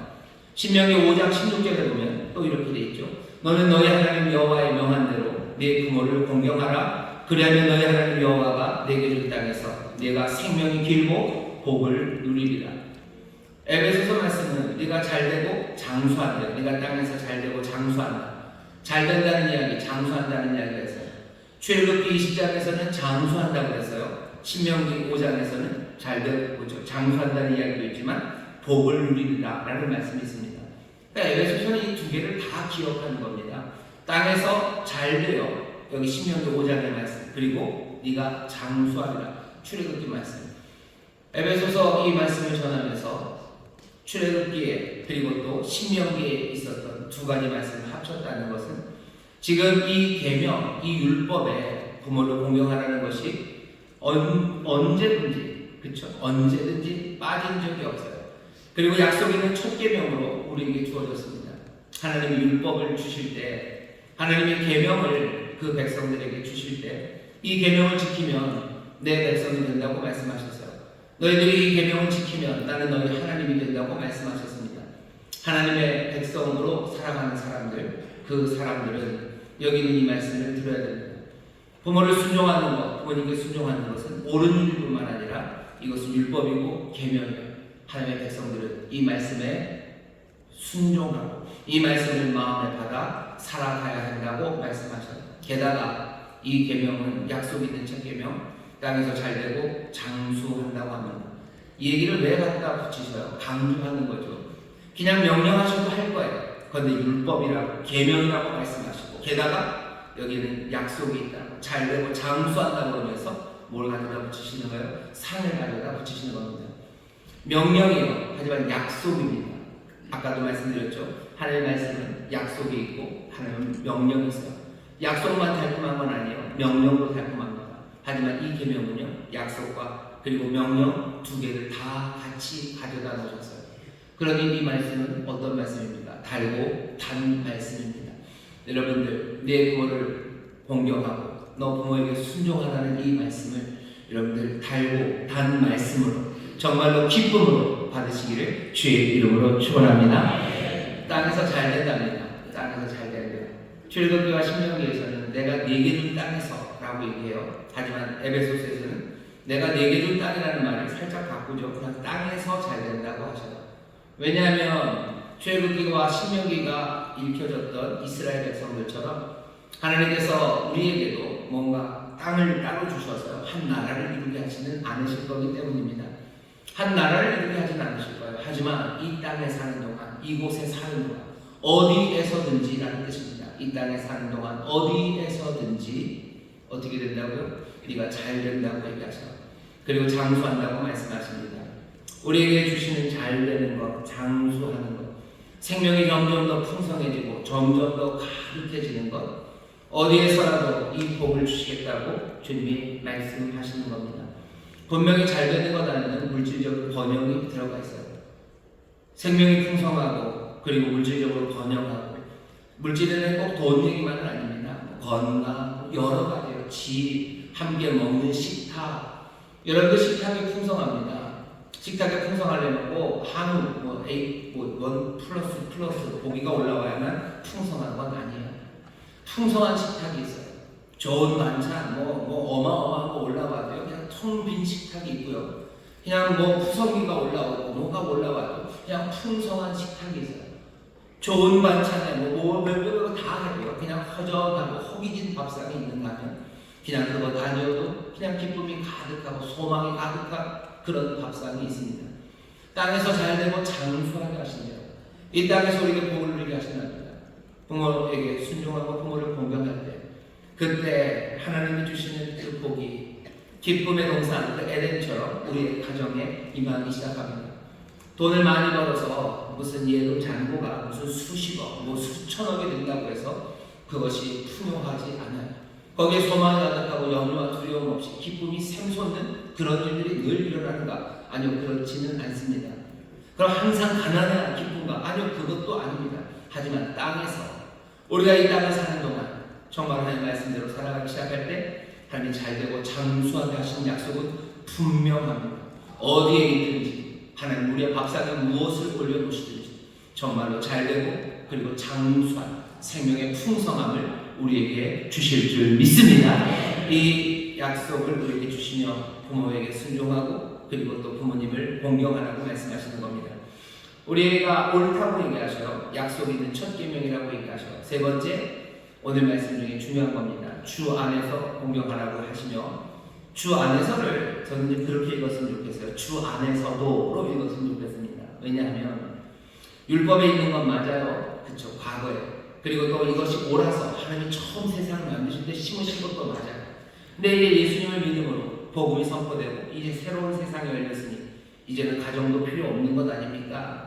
신명기 5장 16절에 보면 또 이렇게 돼 있죠. 너는 너희 하나님 여호와의 명한 대로 네 부모를 공경하라. 그리하면 너희 하나님 여호와가 내게 줄 땅에서 네가 생명이 길고 복을 누리리라. 에베소서 말씀은 네가 잘되고 장수한다. 네가 땅에서 잘되고 장수한다. 잘된다는 이야기, 장수한다는 이야기가 있어요. 출애굽기 20장에서는 장수한다고 그랬어요. 신명기 5장에서는 잘되고 장수한다는 이야기도 있지만 복을 누리리라 라는 말씀이 있습니다. 그러니까 에베소서는 이 두 개를 다 기억하는 겁니다. 땅에서 잘되어 여기 신명기 5장의 말씀 그리고 네가 장수하리라 출애굽기 말씀. 에베소서 이 말씀을 전하면서 출애굽기에 그리고 또 신명기에 있었던 두 가지 말씀을 합쳤다는 것은 지금 이 계명, 이 율법에 부모를 공경하라는 것이 언제든지 그렇죠? 언제든지 빠진 적이 없어요. 그리고 약속 있는 첫 계명으로 우리에게 주어졌습니다. 하나님이 율법을 주실 때 하나님의 계명을 그 백성들에게 주실 때 이 계명을 지키면 내 백성이 된다고 말씀하셨어요. 너희들이 이 계명을 지키면 나는 너희 하나님이 된다고 말씀하셨습니다. 하나님의 백성으로 살아가는 사람들, 그 사람들은 여기 있는 이 말씀을 들어야 됩니다. 부모를 순종하는 것, 부모님께 순종하는 것은 옳은 일뿐만 아니라 이것은 율법이고 계명이에요. 하나님의 백성들은 이 말씀에 순종하고 이 말씀을 마음에 받아 살아가야 한다고 말씀하셨어요. 게다가 이 계명은 약속 있는 첫 계명, 땅에서 잘되고 장수한다고 합니다. 이 얘기를 왜 갖다 붙이셔요? 강조하는 거죠. 그냥 명령하셔도 할 거예요. 그런데 율법이라고 계명이라고 말씀하시고 게다가 여기는 약속이 있다고 잘되고 장수한다고 그러면서 뭘 가져다 붙이시는 거예요? 상을 가져다 붙이시는 겁니다. 명령이에요. 하지만 약속입니다. 아까도 말씀드렸죠. 하나님의 말씀은 약속이 있고 하나님은 명령이 있어요. 약속만 달콤한 건 아니에요. 명령도 달콤합니다. 하지만 이 계명은요. 약속과 그리고 명령 두 개를 다 같이 가져다 놓으셨어요. 그러니 이 말씀은 어떤 말씀입니까? 달고 단 말씀입니다. 여러분들 내 부모를 공경하고 너 부모에게 순종하라는 이 말씀을 여러분들 달고 단 말씀으로 정말로 기쁨으로 받으시기를 주의 이름으로 축원합니다. 땅에서 잘 된답니다. 땅에서 잘 되는데요. 출애굽기와 신명기에서는 내가 네게 준 땅에서라고 얘기해요. 하지만 에베소서에서는 내가 네게 준 땅이라는 말을 살짝 바꾸죠. 그냥 땅에서 잘 된다고 하셔요. 왜냐하면 출애굽기와 신명기가 읽혀졌던 이스라엘 백성들처럼 하나님께서 우리에게도 뭔가 땅을 따로 주셔서 한 나라를 이루게 하시는 않으실 거기 때문입니다. 한 나라를 이루게 하지는 않으실 거예요. 하지만 이 땅에 사는 동안, 이곳에 사는 동안, 어디에서든지라는 뜻입니다. 이 땅에 사는 동안 어디에서든지 어떻게 된다고요? 우리가 잘 된다고 얘기하셔요. 그리고 장수한다고 말씀하십니다. 우리에게 주시는 잘 되는 것, 장수하는 것, 생명이 점점 더 풍성해지고 점점 더 가득해지는 것, 어디에서라도 이 복을 주시겠다고 주님이 말씀하시는 겁니다. 분명히 잘 되는 것 안에는 물질적 번영이 들어가 있어요. 생명이 풍성하고 그리고 물질적으로 번영하고, 물질에는 꼭 돈 얘기만은 아닙니다. 건강, 여러 가지요. 집, 함께 먹는 식탁, 여러분들 식탁이 풍성합니다. 식탁이 풍성하려면 꼭 한우, 원 플러스 고기가 올라와야만 풍성한 건 아니에요. 풍성한 식탁이 있어요. 좋은 반찬, 어마어마한 거 올라와도요. 그냥 텅 빈 식탁이 있고요. 그냥 구성기가 올라오고 뭐가 올라와도 그냥 풍성한 식탁이 있어요. 좋은 반찬에 별별로 다 해도요. 그냥 허전하고 허기진 밥상이 있는가 하면 그냥 그거 다녀도 그냥 기쁨이 가득하고 소망이 가득한 그런 밥상이 있습니다. 땅에서 잘되고 장수하게 하신대요. 이 땅에서 우리에게 복을 누리게 하신답니다. 부모에게 순종하고 부모를 공경할 때 그때 하나님이 주시는 그 복이 기쁨의 동산, 그 에덴처럼 우리의 가정에 임하기 시작합니다. 돈을 많이 벌어서 무슨 예금 잔고가 무슨 수십억, 수천억이 된다고 해서 그것이 풍요하지 않아요. 거기에 소망이 가득하고 염려와 두려움 없이 기쁨이 샘솟는 그런 일들이 늘 일어나는가? 아니요, 그렇지는 않습니다. 그럼 항상 가난한 기쁨과? 아니요, 그것도 아닙니다. 하지만 땅에서 우리가 이 땅을 사는 동안 정말 하나님 말씀대로 살아가기 시작할 때 하나님이 잘되고 장수하게 하시는 약속은 분명합니다. 어디에 있든지 하나님 우리의 밥상에 무엇을 올려놓으시든지 정말로 잘되고 그리고 장수한 생명의 풍성함을 우리에게 주실 줄 믿습니다. 이 약속을 우리에게 주시며 부모에게 순종하고 그리고 또 부모님을 공경하라고 말씀하시는 겁니다. 우리가 옳다고 얘기하셔요. 약속이 있는 첫 계명이라고 얘기하셔요. 세 번째, 오늘 말씀 중에 중요한 겁니다. 주 안에서 공경하라고 하시며, 주 안에서를 저는 이제 그렇게 읽었으면 좋겠어요. 주 안에서도로 읽었으면 좋겠습니다. 왜냐하면 율법에 있는 건 맞아요. 그렇죠. 과거에. 그리고 또 이것이 옳아서 하나님이 처음 세상을 만드실 때 심으신 것도 맞아요. 근데 이제 예수님을 믿음으로 복음이 선포되고 이제 새로운 세상이 열렸으니 이제는 가정도 필요 없는 것 아닙니까?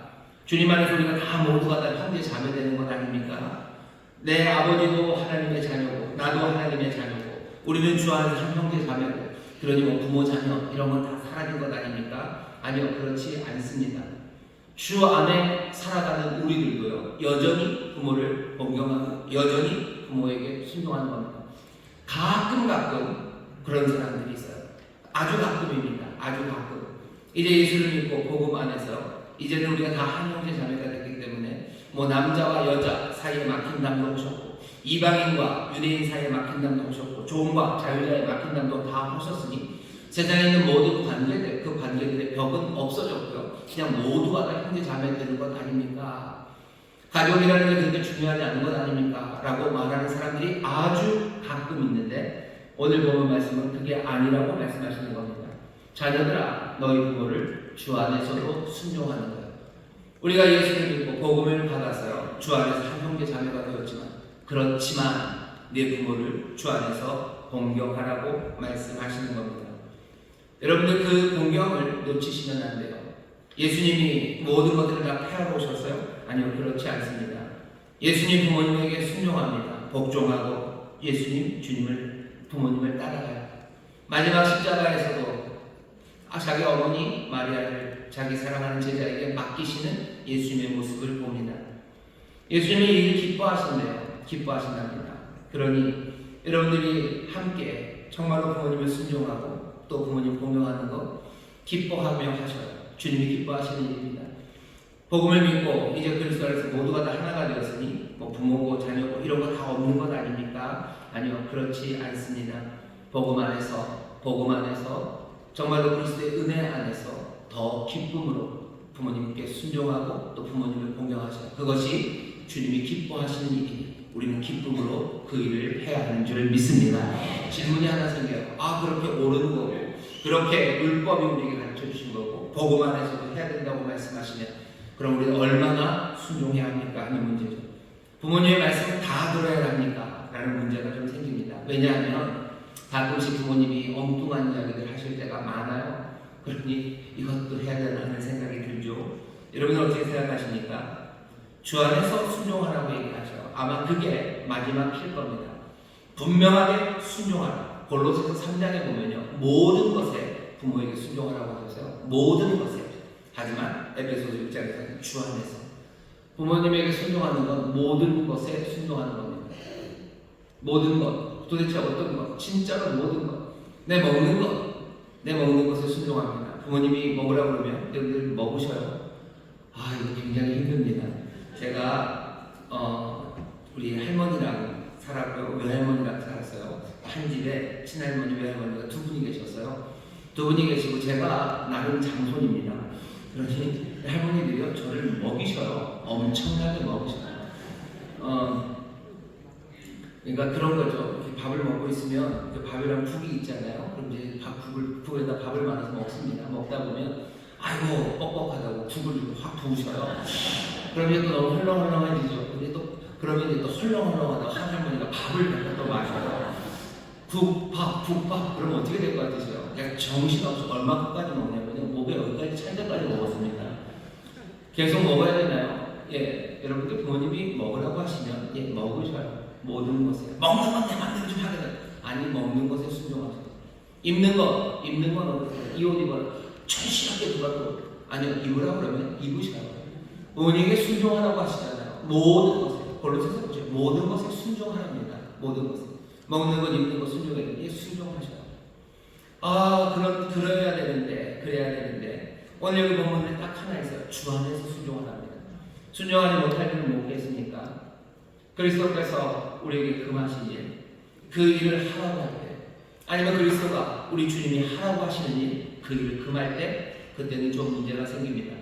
주님 안에서 우리가 다 모두가 다 형제 자매 되는 것 아닙니까? 내 아버지도 하나님의 자녀고 나도 하나님의 자녀고 우리는 주 안에서 한 형제 자매고, 그러니 부모 자녀 이런 건 다 사라진 것 아닙니까? 아니요, 그렇지 않습니다. 주 안에 살아가는 우리들도요, 여전히 부모를 공경하고 여전히 부모에게 순종하는 겁니다. 가끔 그런 사람들이 있어요. 아주 가끔입니다. 아주 가끔. 이제 예수를 믿고 복음 안에서 이제는 우리가 다 한 형제 자매가 됐기 때문에 남자와 여자 사이에 막힌 담도 오셨고, 이방인과 유대인 사이에 막힌 담도 오셨고, 종과 자유자에 막힌 담도 다 오셨으니 세상에 있는 모든 관계들, 그 관계들의 벽은 없어졌고요. 그냥 모두가 다 형제 자매 되는 것 아닙니까? 가족이라는 게 그렇게 중요하지 않은 것 아닙니까? 라고 말하는 사람들이 아주 가끔 있는데, 오늘 보는 말씀은 그게 아니라고 말씀하시는 겁니다. 자녀들아, 너희 부모를 주 안에서도 순종하는 거예요. 우리가 예수를 믿고 복음을 받아서요, 주 안에서 한 형제 자매가 되었지만, 그렇지만 내 부모를 주 안에서 공경하라고 말씀하시는 겁니다. 여러분들 그 공경을 놓치시면 안 돼요. 예수님이 모든 것들을 다 폐하고 오셨어요? 아니요, 그렇지 않습니다. 예수님 부모님에게 순종합니다. 복종하고 예수님, 주님을, 부모님을 따라가요. 마지막 십자가에서도 자기 어머니 마리아를 자기 사랑하는 제자에게 맡기시는 예수님의 모습을 봅니다. 예수님이 이를 기뻐하신대요. 기뻐하신답니다. 그러니 여러분들이 함께 정말로 부모님을 순종하고 또 부모님 공경하는 것 기뻐하며 하셔요. 주님이 기뻐하시는 일입니다. 복음을 믿고 이제 그리스도 안에서 모두가 다 하나가 되었으니 뭐 부모고 자녀고 이런 거 다 없는 것 아닙니까? 아니요, 그렇지 않습니다. 복음 안에서 정말로 그리스도의 은혜 안에서 더 기쁨으로 부모님께 순종하고 또 부모님을 공경하셔. 그것이 주님이 기뻐하시는 일이니 우리는 기쁨으로 그 일을 해야 하는 줄 믿습니다. 질문이 하나 생겨요. 그렇게 옳은 거고 그렇게 율법이 우리에게 가르쳐 주신 거고 복음 안에서도 해야 된다고 말씀하시면 그럼 우리는 얼마나 순종해야 합니까? 하는 문제죠. 부모님의 말씀을 다 들어야 합니까? 라는 문제가 좀 생깁니다. 왜냐하면 가끔씩 부모님이 엉뚱한 이야기를 하실 때가 많아요. 그러니 이것도 해야 되나 하는 생각이 들죠. 여러분은 어떻게 생각하십니까? 주 안에서 순종하라고 얘기하죠. 아마 그게 마지막 킬 겁니다. 분명하게 순종하라. 골로새서 3장에 보면요, 모든 것에 부모에게 순종하라고 하세요. 모든 것에. 하지만 에베소서 6장에서는 주 안에서 부모님에게 순종하는 건 모든 것에 순종하는 겁니다. 모든 것. 도대체 어떤 것? 진짜로 모든 것. 내 먹는 것에 순종합니다. 부모님이 먹으라고 그러면 여러분들 먹으셔요. 이거 굉장히 힘듭니다. 제가 우리 할머니랑 살았고요. 외할머니랑 살았어요. 한 집에 친할머니, 외할머니가 두 분이 계셨어요. 두 분이 계시고 제가 나름 장손입니다. 그러니 할머니들이요 저를 먹이셔요. 엄청나게 먹이셔요. 그러니까 그런 거죠. 이렇게 밥을 먹고 있으면 밥이랑 국이 있잖아요. 그럼 이제 국에다 밥을 말아서 먹습니다. 먹다 보면 아이고 뻑뻑하다고 국을 확 부으셔요. 그럼 이제 또 너무 헐렁헐렁해지죠. 근데 또 그러면 이제 또 헐렁헐렁하다가 할머니가 밥을 갖다 또 마셔요. 국밥. 그러면 어떻게 될 것 같으세요? 그냥 정신없이 얼마큼까지 먹냐면요. 목에 여기까지 찰 때까지 먹었습니다. 계속 먹어야 되나요? 예, 여러분들 부모님이 먹으라고 하시면 먹으셔요. 모든 것에. 먹는 건 내 맘대로 좀 하게 돼. 아니, 먹는 것에 순종하세요. 입는 건 어떠세요? 이 옷 입어라. 철실하게 누가 또 아니요, 입으라고 그러면 입으셔요. 부모님에게 순종하라고 하시잖아요. 모든 것에. 골로새서 보세요. 모든 것에 순종하랍니다. 모든 것에. 먹는 것, 입는 것 순종해야 되는데 순종하셔요. 그래야 되는데 오늘 여기 본문에 딱 하나 있어요. 주 안에서 순종하랍니다. 순종하지 못할 일은 뭐겠습니까? 그리스도께서 우리에게 금하신 일, 그 일을 하라고 할 때, 아니면 그리스도가 우리 주님이 하라고 하시는 일, 그 일을 금할 때, 그때는 좀 문제가 생깁니다.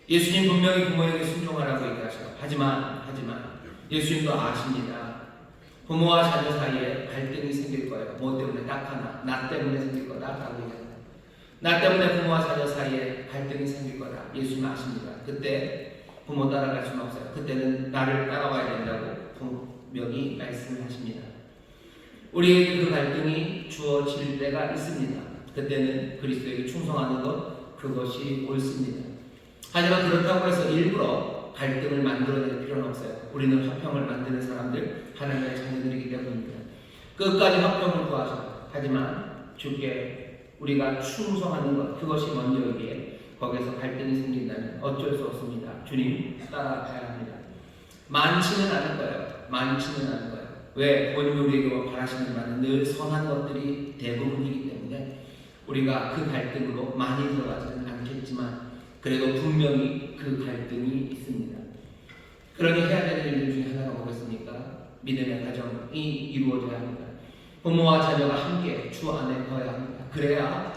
예수님 분명히 부모에게 순종하라고 얘기하셔요. 하지만 예수님도 아십니다. 부모와 자녀 사이에 갈등이 생길 거예요. 뭐 때문에? 딱 하나. 나 때문에 생길 거다라고 얘기합니다. 나 때문에 부모와 자녀 사이에 갈등이 생길 거다. 예수님 아십니다. 그때 부모 따라갈 수는 없어요. 그때는 나를 따라와야 된다고 분명히 말씀을 하십니다. 우리에게 그 갈등이 주어질 때가 있습니다. 그때는 그리스도에게 충성하는 것, 그것이 옳습니다. 하지만 그렇다고 해서 일부러 갈등을 만들어낼 필요는 없어요. 우리는 화평을 만드는 사람들, 하나님의 자녀들이기 때문입니다. 끝까지 화평을 구하셔요. 하지만 주께 우리가 충성하는 것, 그것이 먼저이기에 거기에서 갈등이 생긴다면 어쩔 수 없습니다. 주님 따라가야 합니다. 많지는 않을 거예요. 왜? 부모님이 우리에게 바라시는 바는 늘 선한 것들이 대부분이기 때문에 우리가 그 갈등으로 많이 들어가지는 않겠지만 그래도 분명히 그 갈등이 있습니다. 그러니 해야 되는 일들 중에 하나가 뭐겠습니까? 믿음의 가정이 이루어져야 합니다. 부모와 자녀가 함께 주 안에 거해야 합니다. 그래야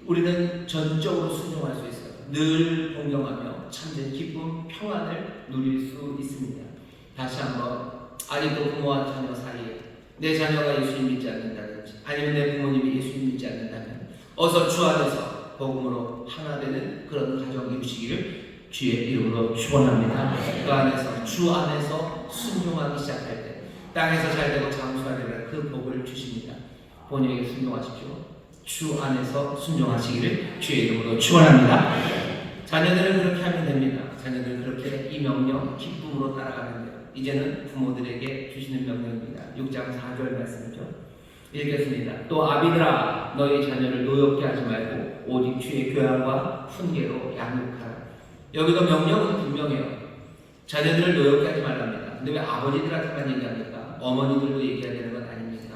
우리는 전적으로 순종할 수 있어요. 늘 공경하며 참된 기쁨, 평안을 누릴 수 있습니다. 다시 한번 아직도 부모와 자녀 사이에 내 자녀가 예수님 믿지 않는다든지 아니면 내 부모님이 예수님 믿지 않는다면 어서 주 안에서 복음으로 하나 되는 그런 가정 이루시기를 주의 이름으로 축원합니다. 그 안에서 주 안에서 순종하기 시작할 때 땅에서 잘되고 장수하리라 그 복을 주십니다. 본인에게 순종하십시오. 주 안에서 순종하시기를 주의 이름으로 축원합니다. 자녀들은 그렇게 하면 됩니다. 자녀들은 그렇게 이 명령 기쁨으로 따라가면 돼요. 이제는 부모들에게 주시는 명령입니다. 6장 4절 말씀이죠. 읽겠습니다. 또 아비들아 너희 자녀를 노엽게 하지 말고 오직 주의 교양과 훈계로 양육하라. 여기도 명령은 분명해요. 자녀들을 노엽게 하지 말랍니다. 근데 왜 아버지들한테만 얘기합니까? 어머니들도 얘기해야 되는 건 아닙니까?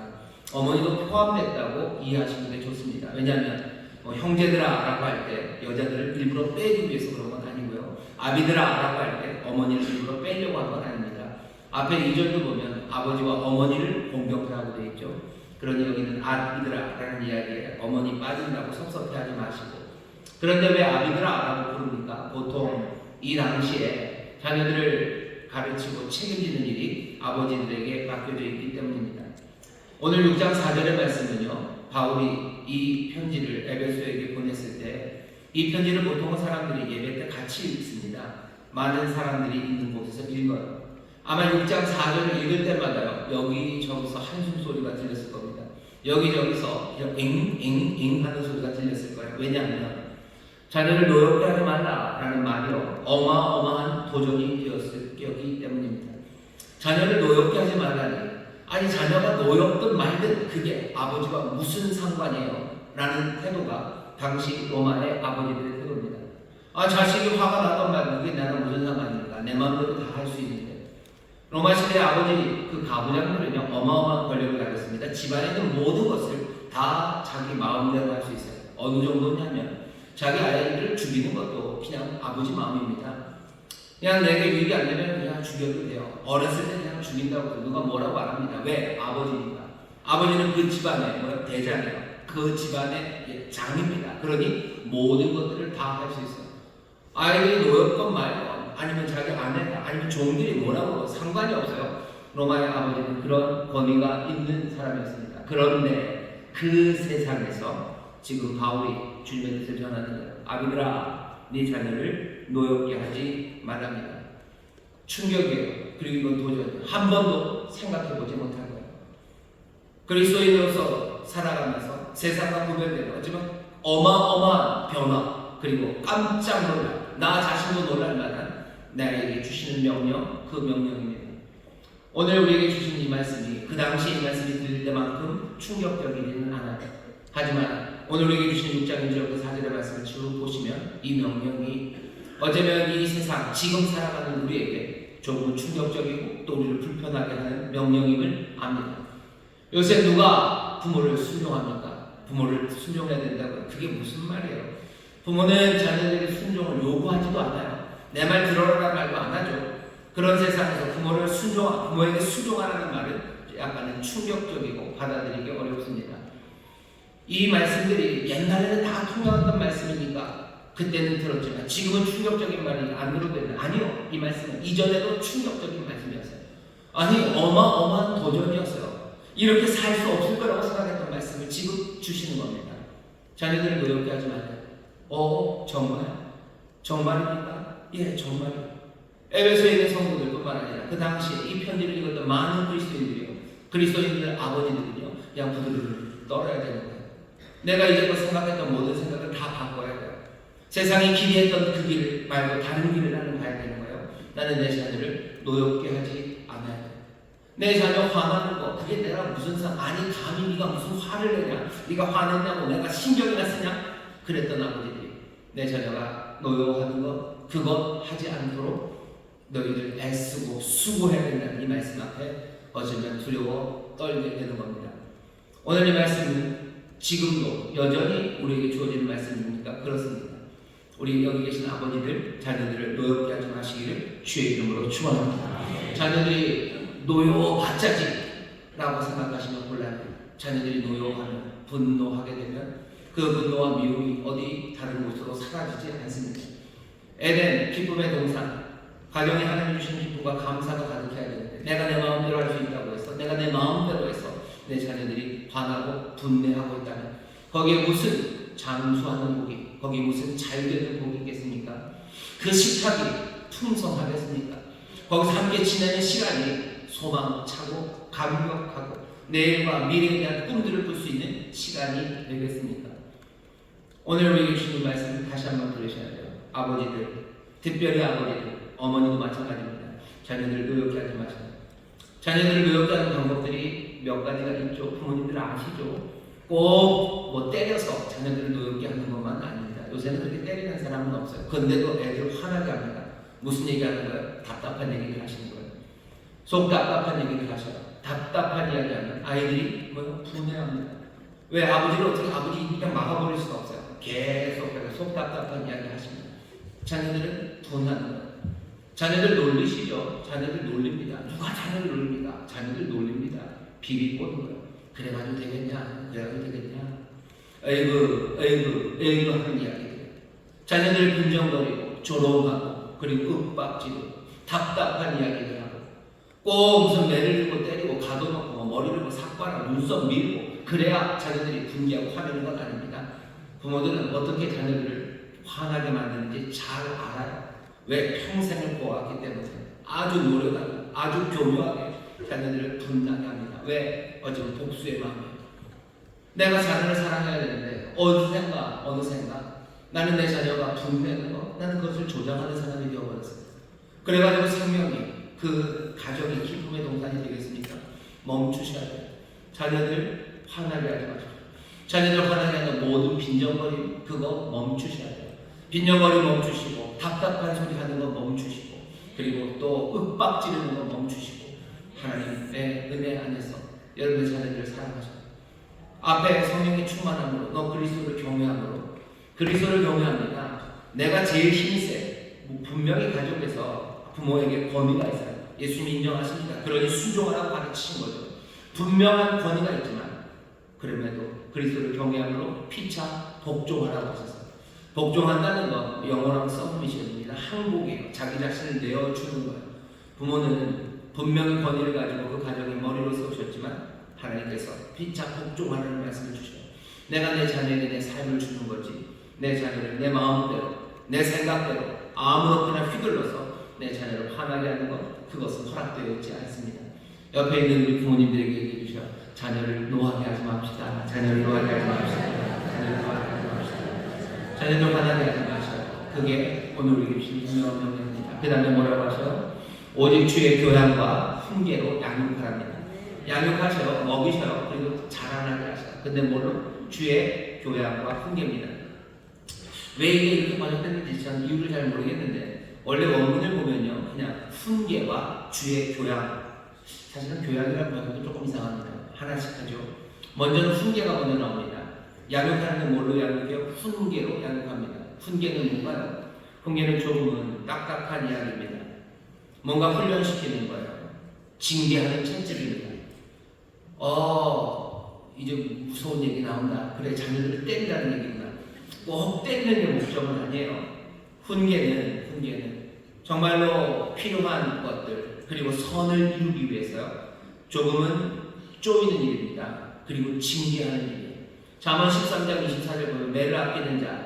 어머니도 포함됐다고 이해하시는 게 좋습니다. 왜냐하면 형제들아라고 할 때 여자들을 일부러 빼기 위해서 그런 건 아니고요. 아비들아라고 할 때 어머니를 일부러 빼려고 한 건 아닙니다. 앞에 2절도 보면 아버지와 어머니를 공경하라고 되어 있죠. 그러니 여기는 아비드라라는 이야기에 어머니 빠진다고 섭섭해하지 마시고, 그런데 왜 아비드라라고 부릅니까? 보통 이 당시에 자녀들을 가르치고 책임지는 일이 아버지들에게 맡겨져 있기 때문입니다. 오늘 6장 4절의 말씀은요, 바울이 이 편지를 에베소에게 보냈을 때 이 편지를 보통 사람들이 예배 때 같이 읽습니다. 많은 사람들이 있는 곳에서 읽어요. 아마 6장 4절을 읽을 때마다요, 여기저기서 한숨 소리가 들렸을 겁니다. 여기저기서 엥 하는 소리가 들렸을 거예요. 왜냐하면 자녀를 노엽게 하지 말라라는 말이요, 어마어마한 도전이 되었기 때문입니다. 자녀를 노엽게 하지 말라니, 아니 자녀가 노엽든 말든 그게 아버지와 무슨 상관이에요? 라는 태도가 당시 로마의 아버지들의 태도입니다. 아, 자식이 화가 나던 말든 그게 나랑 무슨 상관입니까? 내 마음대로 다 할 수 있는데. 로마 시대의 아버지 그 가부장들은요, 어마어마한 권력을 가졌습니다. 집안에 있는 모든 것을 다 자기 마음대로 할 수 있어요. 어느 정도냐면 자기 아이들을 죽이는 것도 그냥 아버지 마음입니다. 그냥 내게 유익이 안 되면 그냥 죽여도 돼요. 어렸을 때 그냥 죽인다고 누가 뭐라고 안 합니다. 왜? 아버지니까. 아버지는 그 집안의 대장이에요. 그 집안의 장입니다. 그러니 모든 것들을 다 할 수 있어요. 아이들이 노였건 말건, 아니면 자기 아내가, 아니면 종들이 뭐라고 상관이 없어요. 로마의 아버지는 그런 권위가 있는 사람이었습니다. 그런데 그 세상에서 지금 바울이 주님의 뜻을 전하는 거예요. 아비들아, 네 자녀를 노엽게 하지 말랍니다. 충격이에요. 그리고 이건 도저히 한 번도 생각해보지 못한 거예요. 그리스도인으로서 살아가면서 세상과 구별되는 어쩌면 어마어마한 변화, 그리고 깜짝 놀랄, 나 자신도 놀랄 만한 나에게 주시는 명령, 그 명령입니다. 오늘 우리에게 주신 이 말씀이 그 당시 이 말씀이 들릴 때만큼 충격적이지는 않아요. 하지만 오늘 우리에게 주신 6장 1절부터 4절의 말씀을 쭉 보시면 이 명령이 어쩌면 이 세상 지금 살아가는 우리에게 조금 충격적이고 또 우리를 불편하게 하는 명령임을 압니다. 요새 누가 부모를 순종합니까? 부모를 순종해야 된다고요? 그게 무슨 말이에요? 부모는 자녀들에게 순종을 요구하지도 않아요. 내 말 들어라라는 말도 안 하죠. 그런 세상에서 부모에게 순종하라는 말은 약간은 충격적이고 받아들이기 어렵습니다. 이 말씀들이 옛날에는 다 통용했던 말씀이니까 그때는 들었지만 지금은 충격적인 말이 안 들어도 되는, 아니요. 이 말씀은 이전에도 충격적인 말씀이었어요. 아니, 어마어마한 도전이었어요. 이렇게 살 수 없을 거라고 생각했던 말씀을 지금 주시는 겁니다. 자녀들을 노엽게 하지 말아요. 정말? 정말입니까? 예, 정말이에요. 에베소에 있는 성도들뿐만 아니라 그 당시에 이 편지를 읽었던 많은 그리스도인들 아버지들은요, 그냥 부들부들 떨어야 되는 거예요. 내가 이제껏 생각했던 모든 생각을 다 바꿔야 돼요. 세상이 기대했던 그 길 말고 다른 길을 나는 가야 되는 거예요. 나는 내 자녀를 노엽게 하지 않아야 돼요. 내 자녀 화나는 거, 그게 내가 무슨 아니 감히 네가 무슨 화를 내냐, 네가 화냈냐고 내가 신경이나 쓰냐, 그랬던 아버지들이 내 자녀가 노여워하는 것, 그것 하지 않도록 너희들 애쓰고 수고해야 된다는 이 말씀 앞에 어쩌면 두려워 떨게 되는 겁니다. 오늘 이 말씀은 지금도 여전히 우리에게 주어지는 말씀입니까? 그렇습니다. 우리 여기 계신 아버지들, 자녀들을 노엽게 하지 마시기를 주의 이름으로 축원합니다. 자녀들이 노여워봤자지라고 생각하시면 곤란해요. 자녀들이 노여워하면, 분노하게 되면 그 분노와 미움이 어디 다른 곳으로 사라지지 않습니다. 에덴, 기쁨의 동산, 가정에 하나님 주신 기쁨과 감사가 가득해야 되는데 내가 내 마음대로 할 수 있다고 해서, 내가 내 마음대로 해서 내 자녀들이 반하고 분내하고 있다면 거기에 무슨 장수하는 복이, 거기에 무슨 잘되는 복이 있겠습니까? 그 식탁이 풍성하겠습니까? 거기서 함께 지내는 시간이 소망차고 감격하고 내일과 미래에 대한 꿈들을 꿀 수 있는 시간이 되겠습니까? 오늘 우리에게 주신 말씀을 다시 한번 들으셔야 돼요. 아버지들, 특별히 아버지들, 어머니도 마찬가지입니다. 자녀들을 노엽게 하지 마세요. 자녀들을 노엽게 하는 방법들이 몇 가지가 있죠. 부모님들 아시죠? 꼭 뭐 때려서 자녀들을 노엽게 하는 것만 아닙니다. 요새는 그렇게 때리는 사람은 없어요. 근데도 애들 화나게 합니다. 무슨 얘기하는 거예요? 답답한 얘기를 하시는 거예요. 속 답답한 얘기를 하셔요. 답답한 이야기하면 아이들이 분해합니다. 왜? 아버지를 어떻게 아버지 그냥 막아버릴 수가 없어요. 계속 속 답답한 이야기 하십니다. 자녀들은 분하는 거예요. 자녀들 놀리시죠? 자녀들 놀립니다. 누가 자녀를 놀립니까? 자녀들 놀립니다. 비비꼬는 거예요. 그래가지고 되겠냐? 그래가지고 되겠냐? 에이그 하는 이야기들. 자녀들 빈정거리고 조롱하고 그리고 윽박지르고 답답한 이야기를 하고 꼭 무슨 매를 들고 때리고 가둬놓고 머리를 뭐 삭발하고 눈썹 밀고 그래야 자녀들이 분개하고 화내는 건 아닙니다. 부모들은 어떻게 자녀들을 화나게 만드는지 잘 알아요. 왜? 평생을 보았기 때문에 아주 노력하고 아주 교묘하게 자녀들을 분나게 합니다. 왜? 어쩌면 복수의 마음이에요. 내가 자녀를 사랑해야 되는데 어느샌가 나는 내 자녀가 분내는 거 나는 그것을 조장하는 사람이 되어버렸어요. 그래가지고 생명이 그 가족이 기쁨의 동산이 되겠습니까? 멈추셔야 돼요. 자녀들 화나게 하지 마십시오. 자녀들 화나게 하는 모든 빈정거림 그거 멈추셔야 돼요. 빈정거림 멈추시고 답답한 소리 하는 거 멈추시고 그리고 또 윽박지르는 거 멈추시고 하나님의 은혜 안에서 여러분의 자녀들을 사랑하셔요. 앞에 성령의 충만함으로 너 그리스도를 경외함으로 그리스도를 경외합니다. 내가 제일 힘이 세. 분명히 가족에서 부모에게 권위가 있어요. 예수님이 인정하십니다. 그러니 순종하라고 가르치신 거죠. 분명한 권위가 있지만 그럼에도 그리스도를 경외함으로 피차 복종하라고 하셨어요. 복종한다는 건 영어랑 서브미션입니다. 항복이에요. 자기 자신을 내어주는 거예요. 부모는 분명히 권위를 가지고 그 가정의 머리로 세우셨지만 하나님께서 피차 복종하라는 말씀을 주셔요. 내가 내 자녀에게 내 삶을 주는 거지 내 자녀를 내 마음대로 내 생각대로 아무렇게나 휘둘러서 내 자녀를 화나게 하는 것 그것은 허락되어 있지 않습니다. 옆에 있는 우리 부모님들에게 얘기해 주셔. 자녀를 노하게 하지 맙시다. 자녀를 노하게 하지 맙시다. 자녀를 노하게 하지 맙시다. 자녀를 화나게 하지 마셔요. 그게 오늘 우리에게 주신 분명한 명령입니다. 그 다음에 뭐라고 하셔요? 오직 주의 교양과 훈계로 양육하랍니다. 양육하셔요. 먹이셔요. 그리고 자라나게 하셔요. 근데 뭘로? 주의 교양과 훈계입니다. 왜 이게 이렇게 번역됐는지 저는 이유를 잘 모르겠는데 원래 원문을 보면요 그냥 훈계와 주의 교양 사실은 교양이라는 번역도 조금 이상합니다. 하나씩 하죠. 먼저는 훈계가 먼저 나옵니다. 양육하는 건 뭘로 양육해요? 훈계로 양육합니다. 훈계는 뭔가요? 훈계는 조금은 딱딱한 이야기입니다. 뭔가 훈련시키는 거예요. 징계하는 채찍입니다. 이제 무서운 얘기 나온다. 그래 자녀들을 때리라는 얘기구나. 꼭 때리는 게 목적은 아니에요. 훈계는 정말로 필요한 것들 그리고 선을 이루기 위해서요. 조금은 쪼이는 일입니다. 그리고 징계하는 일이에요. 잠언 13장 24절 보면 매를 아끼는 자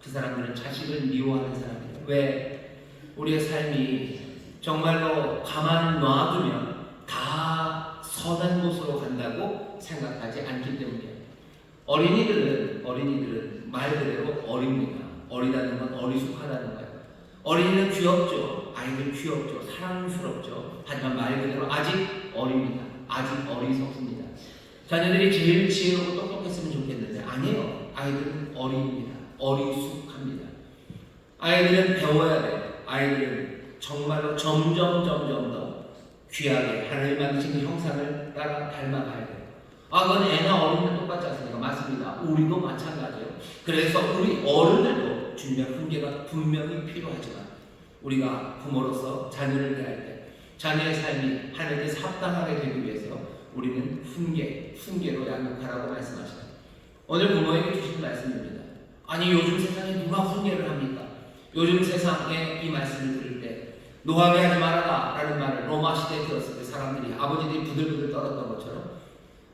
그 사람들은 자식을 미워하는 사람이에요. 왜? 우리의 삶이 정말로 가만 놔두면 다 선한 곳으로 간다고 생각하지 않기 때문이에요. 어린이들은 말 그대로 어립니다. 어리다는 건 어리숙하다는 거예요. 어린이는 귀엽죠. 아이들 귀엽죠. 사랑스럽죠. 하지만 말 그대로 아직 어립니다. 아직 어리석습니다. 자녀들이 제일 지혜롭고 똑똑했으면 좋겠는데 아니에요. 아이들은 어립니다. 어리숙합니다. 아이들은 배워야 돼요. 아이들은 정말로 점점 더 귀하게 하나님 만드신 형상을 따라 닮아가야 돼요. 그건 애나 어른들 똑같지 않습니까? 맞습니다. 우리도 마찬가지예요. 그래서 우리 어른들도 주님의 훈계가 분명히 필요하지만 우리가 부모로서 자녀를 대할 때 자녀의 삶이 하나님께 합당하게 되기 위해서 우리는 훈계로 양육하라고 말씀하시죠. 오늘 부모에게 주신 말씀입니다. 아니 요즘 세상에 누가 훈계를 합니까? 요즘 세상에 이 말씀을 들을 때 노하게 하지 말아라 라는 말을 로마 시대에 들었을 때 사람들이 아버지들이 부들부들 떨었던 것처럼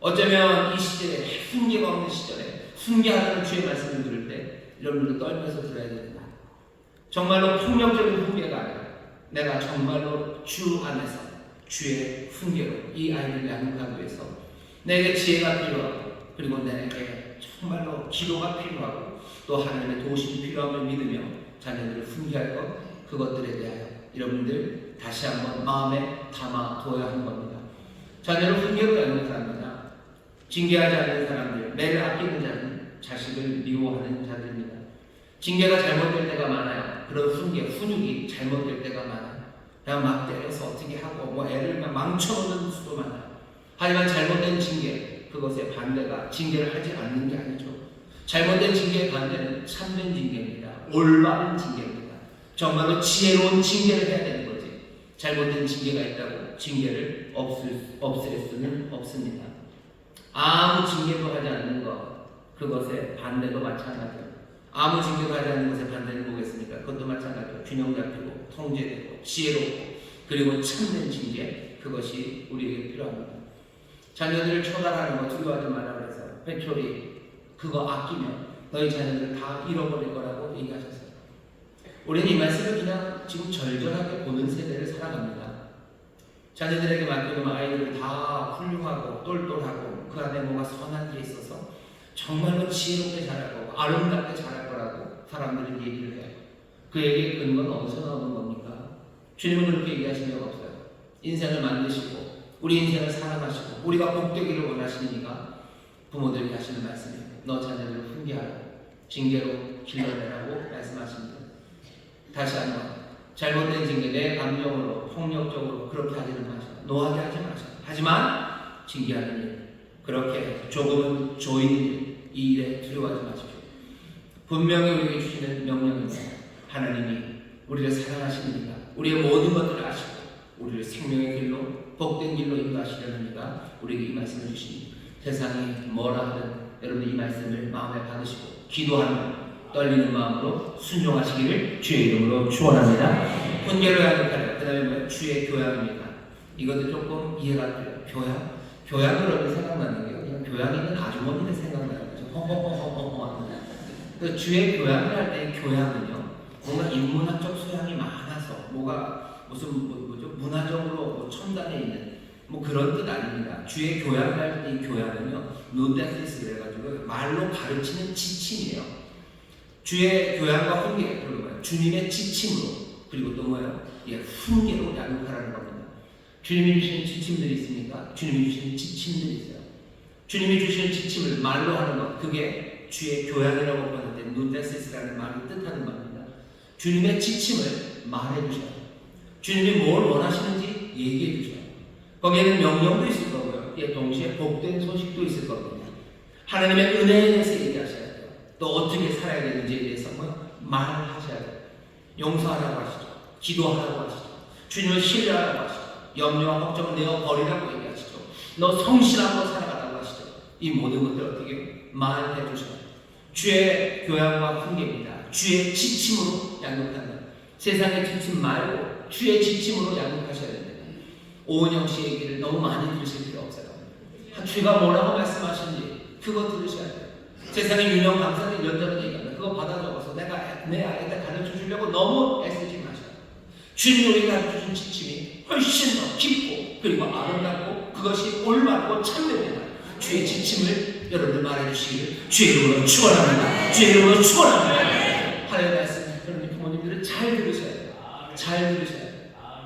어쩌면 이 시대에 훈계가 없는 시절에 훈계하라는 주의 말씀을 들을 때 여러분들도 떨면서 들어야 됩니다. 정말로 폭력적인 훈계가 아니라 내가 정말로 주 안에서 주의 훈계로 이 아이를 양육하기 위해서 내게 지혜가 필요하고 그리고 내게 정말로 기도가 필요하고 또 하나님의 도우심이 필요함을 믿으며 자녀들을 훈계할 것 그것들에 대하여 여러분들 다시 한번 마음에 담아둬야 하는 겁니다. 자녀를 훈계로 양육합니다. 징계하지 않는 사람들, 매를 아끼는 자는 자식을 미워하는 자들입니다. 징계가 잘못될 때가 많아요. 그런 훈육이 잘못될 때가 많아요. 그냥 막 때려서 어떻게 하고 애를 막 망쳐놓는 수도 많아요. 하지만 잘못된 징계, 그것의 반대가 징계를 하지 않는 게 아니죠. 잘못된 징계의 반대는 참된 징계입니다. 올바른 징계입니다. 정말로 지혜로운 징계를 해야 되는 거죠. 잘못된 징계가 있다고 징계를 없앨 수는 없습니다. 아무 징계도 하지 않는 것, 그것의 반대도 마찬가지입니다. 아무 징계도 하지 않는 것의 반대는 뭐겠습니까? 그것도 마찬가지로 균형 잡히고 통제되고 지혜롭고 그리고 참된 징계, 그것이 우리에게 필요합니다. 자녀들을 처단하는 거 두려워하지 말라 그래서 회초리 그거 아끼면 너희 자녀들을 다 잃어버릴 거라고 얘기하셨어요. 우리는 이 말씀을 그냥 지금 절절하게 보는 세대를 살아갑니다. 자녀들에게 맡기면 아이들을 다 훌륭하고 똘똘하고 그 안에 뭔가 선한 게 있어서 정말로 지혜롭게 자라고 아름답게 자랄 거라고 사람들은 얘기를 해요. 그 얘기의 근거는 어디서 나오는 겁니까? 주님은 그렇게 얘기하신 적 없어요. 인생을 만드시고 우리 인생을 사랑하시고 우리가 복되기를 원하시니까 부모들에게 하시는 말씀이에요. 너 자녀들을 훈계하라. 징계로 길러내라고 말씀하십니다. 다시 한번 잘못된 징계, 내 감정으로 폭력적으로 그렇게 하지는 마셔. 노하게 하지 마셔. 하지만 징계하는 일, 그렇게 조금은 조이는 일, 이 일에 두려워하지 마십시오. 분명히 우리에게 주시는 명령입니다. 하나님이 우리를 사랑하십니다. 우리의 모든 것들을 아시고 우리를 생명의 길로 복된 길로 인도하시려니까 우리에게 이 말씀을 주십니다. 세상이 뭐라 하든 여러분 이 말씀을 마음에 받으시고 기도하는 떨리는 마음으로 순종하시기를 주의 이름으로 축원합니다. 훈계로 양육하라. 그 다음에 주의 교양입니다. 이것도 조금 이해가 돼요. 교양? 교양을 여러분 생각나는 게 그냥 교양이는 아주머니들 생각나는 거죠. 헝헝헝헝헝 하는. 주의 교양을 할 때 교양은요 뭔가 인문학적 소양이 많아서 뭐가 무슨 뭐죠 문화적으로 첨단에 있는 뭐 그런 뜻 아닙니다. 주의 교양을 할 때 이 교양은요 노데시스 그래가지고 말로 가르치는 지침이에요. 주의 교양과 훈계, 그리고 뭐예요? 주님의 지침으로, 그리고 또 뭐예요? 예, 훈계로 양육하라는 겁니다. 주님이 주시는 지침들이 있습니까? 주님이 주시는 지침들이 있어요. 주님이 주시는 지침을 말로 하는 것, 그게 주의 교양이라고 보는데 누데시스라는 말이 뜻하는 겁니다. 주님의 지침을 말해 주셔요. 주님이 뭘 원하시는지 얘기해 주셔요. 거기에는 명령도 있을 거고요. 예, 동시에 복된 소식도 있을 겁니다. 하나님의 은혜에 대해서 얘기하셔요. 또 어떻게 살아야 되는지에 대해서 말하셔야 돼요. 용서하라고 하시죠. 기도하라고 하시죠. 주님을 신뢰하라고 하시죠. 염려와 걱정을 내어버리라고 얘기하시죠. 너 성실하고 살아가라고 하시죠. 이 모든 것들을 어떻게 말해 주셔요. 주의 교양과 훈계입니다. 주의 지침으로 양육한다. 세상의 지침 말고 주의 지침으로 양육하셔야 됩니다. 오은영 씨 얘기를 너무 많이 들으실 필요 없어요. 주가 뭐라고 말씀하시는지 그거 들으셔야 돼요. 세상에 유명 강사들이 연달아 얘기합니다. 그거 받아 적어서 내가 내 아이한테 가르쳐 주려고 너무 애쓰지 마셔요. 주님이 우리에게 가르쳐 준 지침이 훨씬 더 깊고 그리고 아름답고 그것이 올바르고 참됩니다. 주의 지침을 여러분들 말해주시기를 주의 이름으로 축원합니다. 주의 이름으로 축원합니다. 하나님의 말씀 여러분 부모님들은 잘 들으셔야 돼요. 잘 들으셔야 돼요.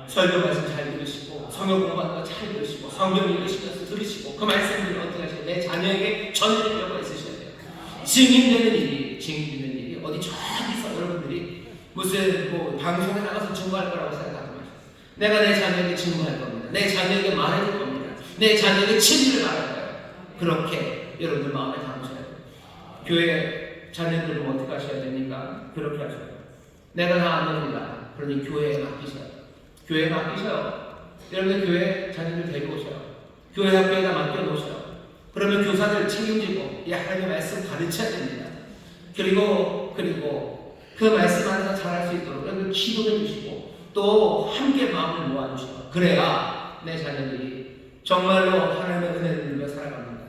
설교 말씀 잘 들으시고 성경 공부하는 거 잘 들으시고 성경 읽으시면서 들으시고 그 말씀을 어떻게 하셔야 내 자녀에게 전해주려고 애쓰셔야 돼요. 증인되는 일이 어디 저기서 여러분들이 무슨 뭐 방송에 나가서 증거할 거라고 생각하지 마세요. 내가 내 자녀에게 증거할 겁니다. 내 자녀에게 말해줄 겁니다. 내 자녀에게 진리를 말할 거예요. 그렇게 여러분들 마음에 담으셔야 돼요. 교회 자녀들 보면 어떻게 하셔야 됩니까? 그렇게 하셔야 돼요. 내가 다 안 됩니다. 그러니 교회에 맡기셔요. 교회에 맡기셔요. 여러분들 교회 자녀들 데려오셔요. 교회 학교에다 맡겨놓으셔요. 그러면 교사들 책임지고 이 하나님의 말씀 가르쳐야 됩니다. 그리고 그 말씀 안에서 잘할 수 있도록 여러분 기도해 주시고 또 함께 마음을 모아주시고 그래야 내 자녀들이 정말로 하나님의 은혜를 누려 살아갑니다.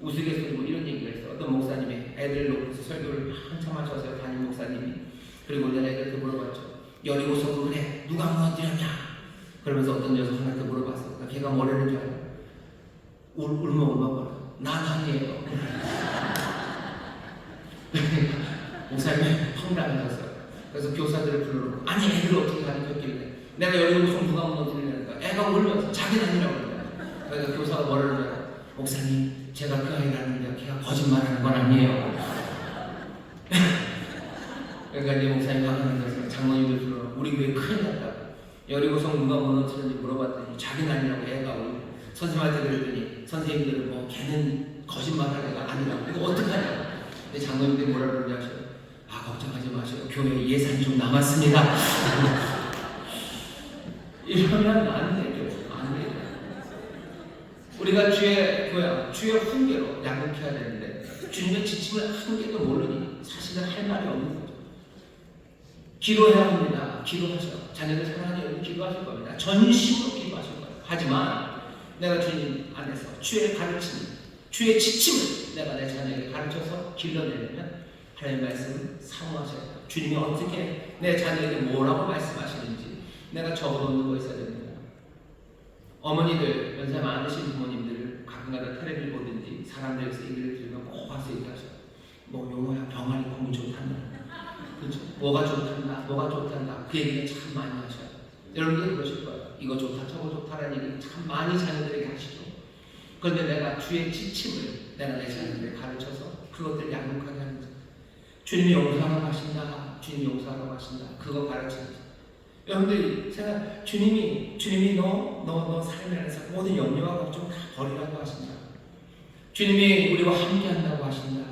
우스갯소리로 이런 얘기를 했어요. 어떤 목사님이 애들 놓고서 설교를 한참 하셔서요. 담임 목사님이. 그리고 내가 애들한테 물어봤죠. 여리고서 그래 누가 무너뜨렸냐? 그러면서 어떤 여성한테 물어봤어요. 걔가 뭐라는 줄 알아요? 울먹울먹거려. 난 아니에요. 목사님이 황당하셨어요. 그래서 교사들을 불러놓고 아니 애들을 어떻게 가르쳤길래 내가 여리고서 누가 무너뜨리냐니까 애가 울면서 자기는 아니라고 그러잖아요. 그래서 교사가 뭐라는 줄 알아요? 목사님 제가 그 아이를 아는데 걔가 거짓말하는 건 아니에요. 그러니까 이제 목사님 가르치면서 장로님들 불러놓고 우리 교회 큰일 났다고 여리고성 누가 무너뜨렸는지 물어봤더니 자기는 아니라고 애가 울고 선생님한테 그랬더니 선생님들은 뭐 걔는 거짓말할 애가 아니라고 이거 어떡하냐고. 근데 장로님들이 뭐라 그러는지 아셔요? 아 걱정하지 마세요. 교회에 예산이 좀 남았습니다. 이런 하면 안 되죠. 안 되죠. 우리가 주의 훈계로 양육해야 되는데 주님의 지침을 한 개도 모르니 사실은 할 말이 없는 거죠. 기도해야 합니다. 기도하셔. 자녀들 사랑하는 여러분 기도하실 겁니다. 전심으로 기도하실 거예요. 하지만 내가 주님 안에서 주의 가르침, 주의 지침을 내가 내 자녀에게 가르쳐서 길러내려면 하나님의 말씀을 사모하셔야 돼요. 주님이 어떻게 내 자녀에게 뭐라고 말씀하시는지 내가 적어놓는 거 있어야 됩니다. 어머니들, 연세 많으신 부모님들 가끔가다 텔레비를 보든지 사람들에서 얘기를 들으면 꼭 와서 얘기하셔요. 뭐 용어야 병아리 콩이 좋단다. 그렇죠? 뭐가 좋단다. 뭐가 좋단다. 그 얘기를 참 많이 하셔요. 여러분들 그러실 거예요. 이거 좋다 저거 좋다라는 얘기 참 많이 자녀들에게 하시죠. 그런데 내가 주의 지침을 내가 내 자녀들에게 가르쳐서 그것들을 양육하게 하는 거죠. 주님이 용서하라고 하신다. 주님이 용서하라고 하신다. 그거 가르치는 거죠. 여러분들이 제가 주님이 너 삶 안에서 모든 염려와 걱정 다 버리라고 하신다. 주님이 우리와 함께 한다고 하신다.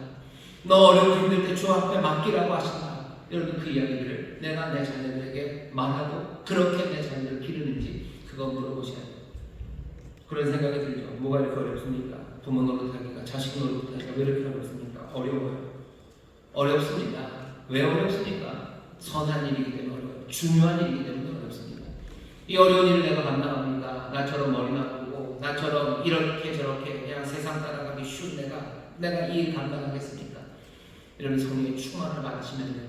너 어려운 힘들 때 주 앞에 맡기라고 하신다. 여러분 그 이야기들을 내가 내 자녀들에게 말하고 그렇게 내 자녀들을 기르는지 그거 물어보셔야 돼요. 그런 생각이 들죠. 뭐가 이렇게 어렵습니까? 부모 노릇하기가, 자식 노릇하기가 왜 이렇게 어렵습니까? 어려워요. 어렵습니다. 왜 어렵습니까? 선한 일이기 때문에 어려워요. 중요한 일이기 때문에 어렵습니다. 이 어려운 일을 내가 감당합니까? 나처럼 머리 나쁘고 나처럼 이렇게 저렇게 그냥 세상 따라가기 쉬운 내가 이 일 감당하겠습니까? 이런 성령의 충만을 받으시면 돼요.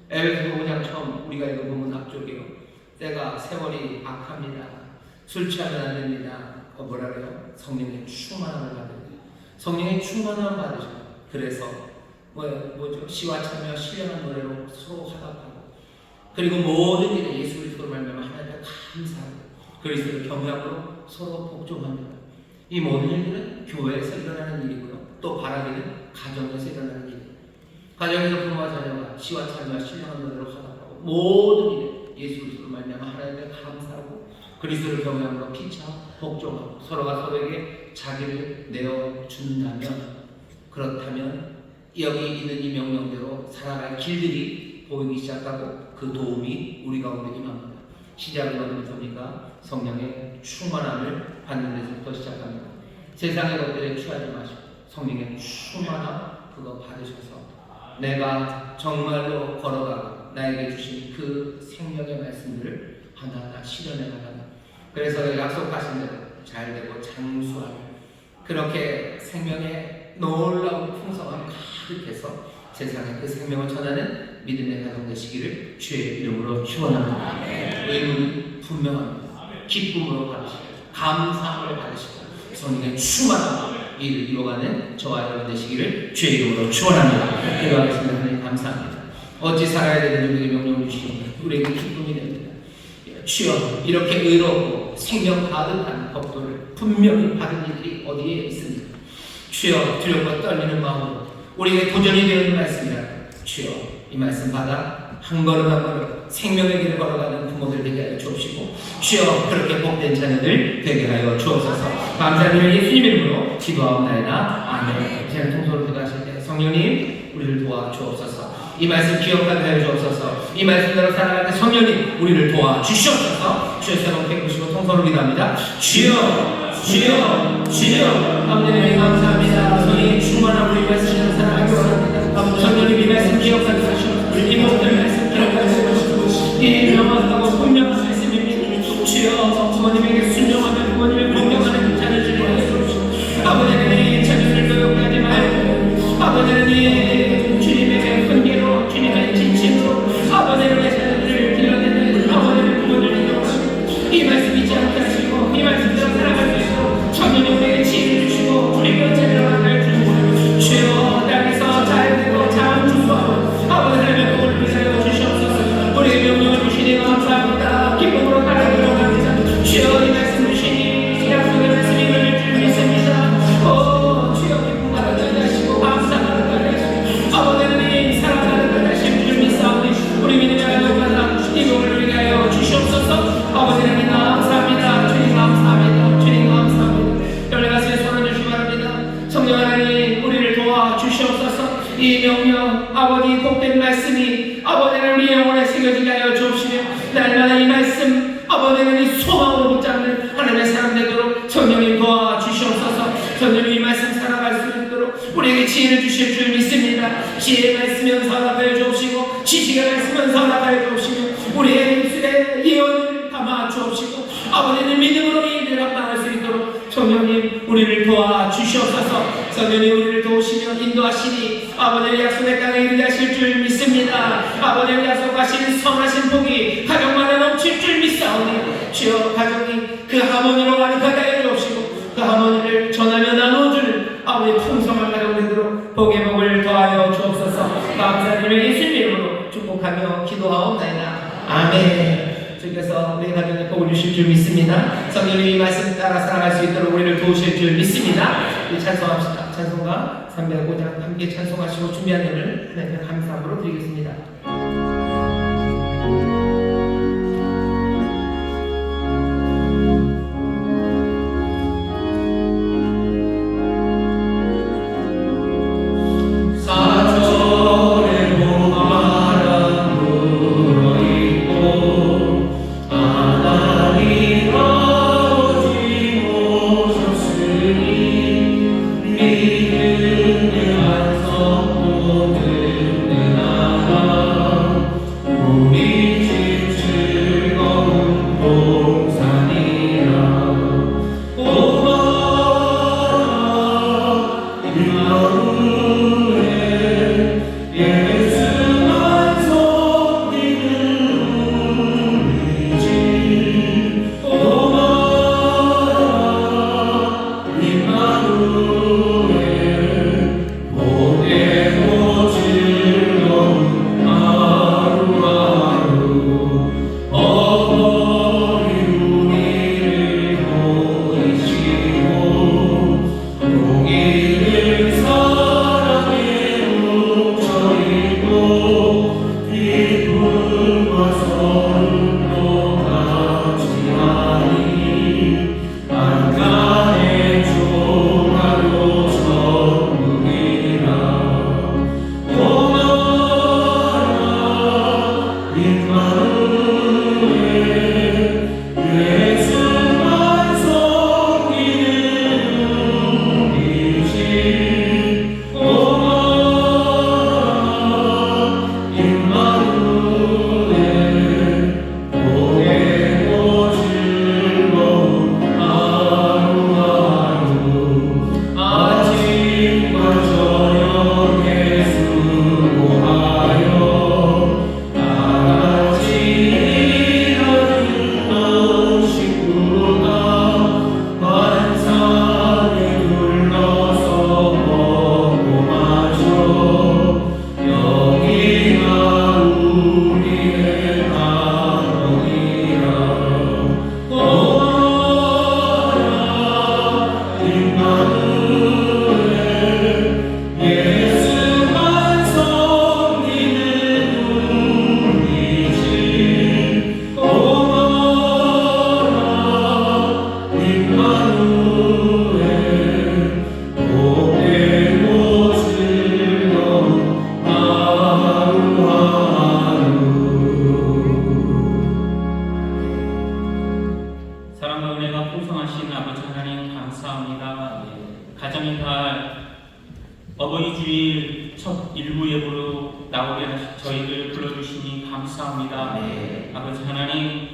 에베소 5장 처음 우리가 이거 보면 앞쪽이요. 때가 세월이 악합니다. 술 취하면 안 됩니다. 뭐라 그래요? 성령의 충만함을 받으세요. 성령의 충만함을 받으셔요. 그래서 뭐죠? 시와 참여 신령한 노래로 서로 화답하고 그리고 모든 일에 예수 그리스도로 말미암아 하나님께 감사하고 그리스도를 경외함으로 서로 복종합니다. 이 모든 일들은 교회에서 일어나는 일이고요. 또 바라기는 가정에서 일어나는 일이에요. 가정에서 부모와 자녀가 시와 참여와 신령한 노래로 화답하고 모든 일에 예수 그리스도로 말미암아 하나님께 감사하고 그리스도를 경외함으로 피차 복종하고 서로가 서로에게 자기를 내어준다면 그렇다면 여기 있는 이 명령대로 살아갈 길들이 보이기 시작하고 그 도움이 우리 가운데 임합니다. 시작은 어디부터입니까? 성령의 충만함을 받는 데서부터 시작합니다. 세상의 것들에 취하지 마시고 성령의 충만함 그거 받으셔서 내가 정말로 걸어가고 나에게 주신 그 생명의 말씀들을 하나하나 실현해 나가는 그래서 약속하신 대로 잘 되고 장수하며 그렇게 생명의 놀라운 풍성함 가득해서 세상에 그 생명을 전하는 믿음의 가정 되시기를 주의 이름으로 축원합니다. 의문은 분명합니다. 기쁨으로 받으시고 감사함을 받으시고 성령의 충만함 이를 이루어가는 저와 여러분 되시기를 주의 이름으로 축원합니다. 기도하겠습니다. 하나님 감사합니다. 어찌 살아야 되는지 우리에게 명령을 주시니 우리에게 기쁨이 됩니다. 주여 이렇게 의롭고 생명 가득한 법도를 분명히 받은 이들이 어디에 있습니까? 주여 두렵고 떨리는 마음으로 우리에게 도전이 되는 말씀이라 주여 이 말씀 받아 한 걸음 한 걸음 생명의 길을 걸어가는 부모들 되게 하여 주옵시고 주여 그렇게 복된 자녀들 되게 하여 주옵소서. 감사드리며 예수님 이름으로 기도하옵나이다. 아멘. 제가 통솔을 기도하실 때 성령님 우리를 도와주옵소서. 이 말씀 기억하게 하여 주옵소서. 이 말씀대로 살아갈 때 성령님 우리를 도와주시옵소서. 주여 세번 깨우시고 통솔을 기도합니다. 주여 주여 주여 아버지 감사합니다. 성령의 충만한 우리 말씀대로 살아가기 원합니다. 성령님 이 말씀 기억하게 하시옵소서. 이 모든 말씀 기억하게 하시옵소서. 이 명확하고 분명한 말씀입니다. 주여 부모님에게 순종하며 부모님을 공경하는 자녀들이 하시옵소서. 아버지는 이 자녀들을 도용하지 말고 아버지는 이 주님에게 훈계로 주님의 진심으로 아버지는 내 자녀들을 길러내는 아버지를 부모들을 이용하시고 이 말씀 잊지 않게 하시고 이 말씀대로 살아갈 수 있도록 성령님 우리에게 지혜를 주시고 우리가 제대로 만날 주시고 주여 땅에서 잘되고 장수하고 아버지 하나님의 복을 비사여 주시옵소서. 우리에게 명령을 주시니 감사합니다. 기쁨으로 따라가도록 합니다. 주여 이 말씀 주시니 약속의 말씀이 이루어질 줄 믿습니다. 주여 기쁨 받아 하시고 감사하는 것 하시고 아버지는 이 사랑하는 것 하시는 줄 믿사오니 우리 믿음의 가족마다 이 복을 누리게 하여 주시옵소서. 아버지는 감사합니다. 주님 감사합니다. 주님 감사합니다. 열려 가슴에 손을 주시기 바랍니다. 성령 하나님 우리를 도와주시옵소서. 이 명령 아버지 복된 말씀이 아버지는 우리 영혼에 새겨지게 하여 주옵시며 날마다 이 말씀 아버지는 이 소망으로 성경의 이 말씀 살아갈 수 있도록 우리에게 지혜를 주실 줄 믿습니다. 지혜의 말씀 연설하여 주옵시고 지식의 말씀 연설하여 주옵시며 우리의 입술에 예언을 담아 주옵시고 아버지는 믿음으로 이 일을 감당할 수 있도록 성령님 우리를 도와주시옵소서. 성령님 우리를 도우시며 인도하시니 아버지의 약속의 땅에 이르게 하실 줄 믿습니다. 아버지의 약속하신 선하신 복이 가정만에 넘칠 줄 믿사오니 주여 가정이 그 하모니로 가득하게 하여 주옵시고 그 하모니를 전하며 나누어주는 아버지의 풍성한 가정 되도록 복의 복을 더하여 주옵소서. 감사드리며 예수님 이름으로 축복하며 기도하옵나이다. 아멘. 주께서 우리 가정에 복을 주실 줄 믿습니다. 성령의 이 말씀 따라 살아갈 수 있도록 우리를 도우실 줄 믿습니다. 우리 찬송합시다. 찬송가 305장 함께 찬송하시고 준비한 예물 하나님께 감사함으로 드리겠습니다. 어버이 주일 첫 일부 예보로 나오게 하시 저희를 불러주시니 감사합니다. 아버지 하나님,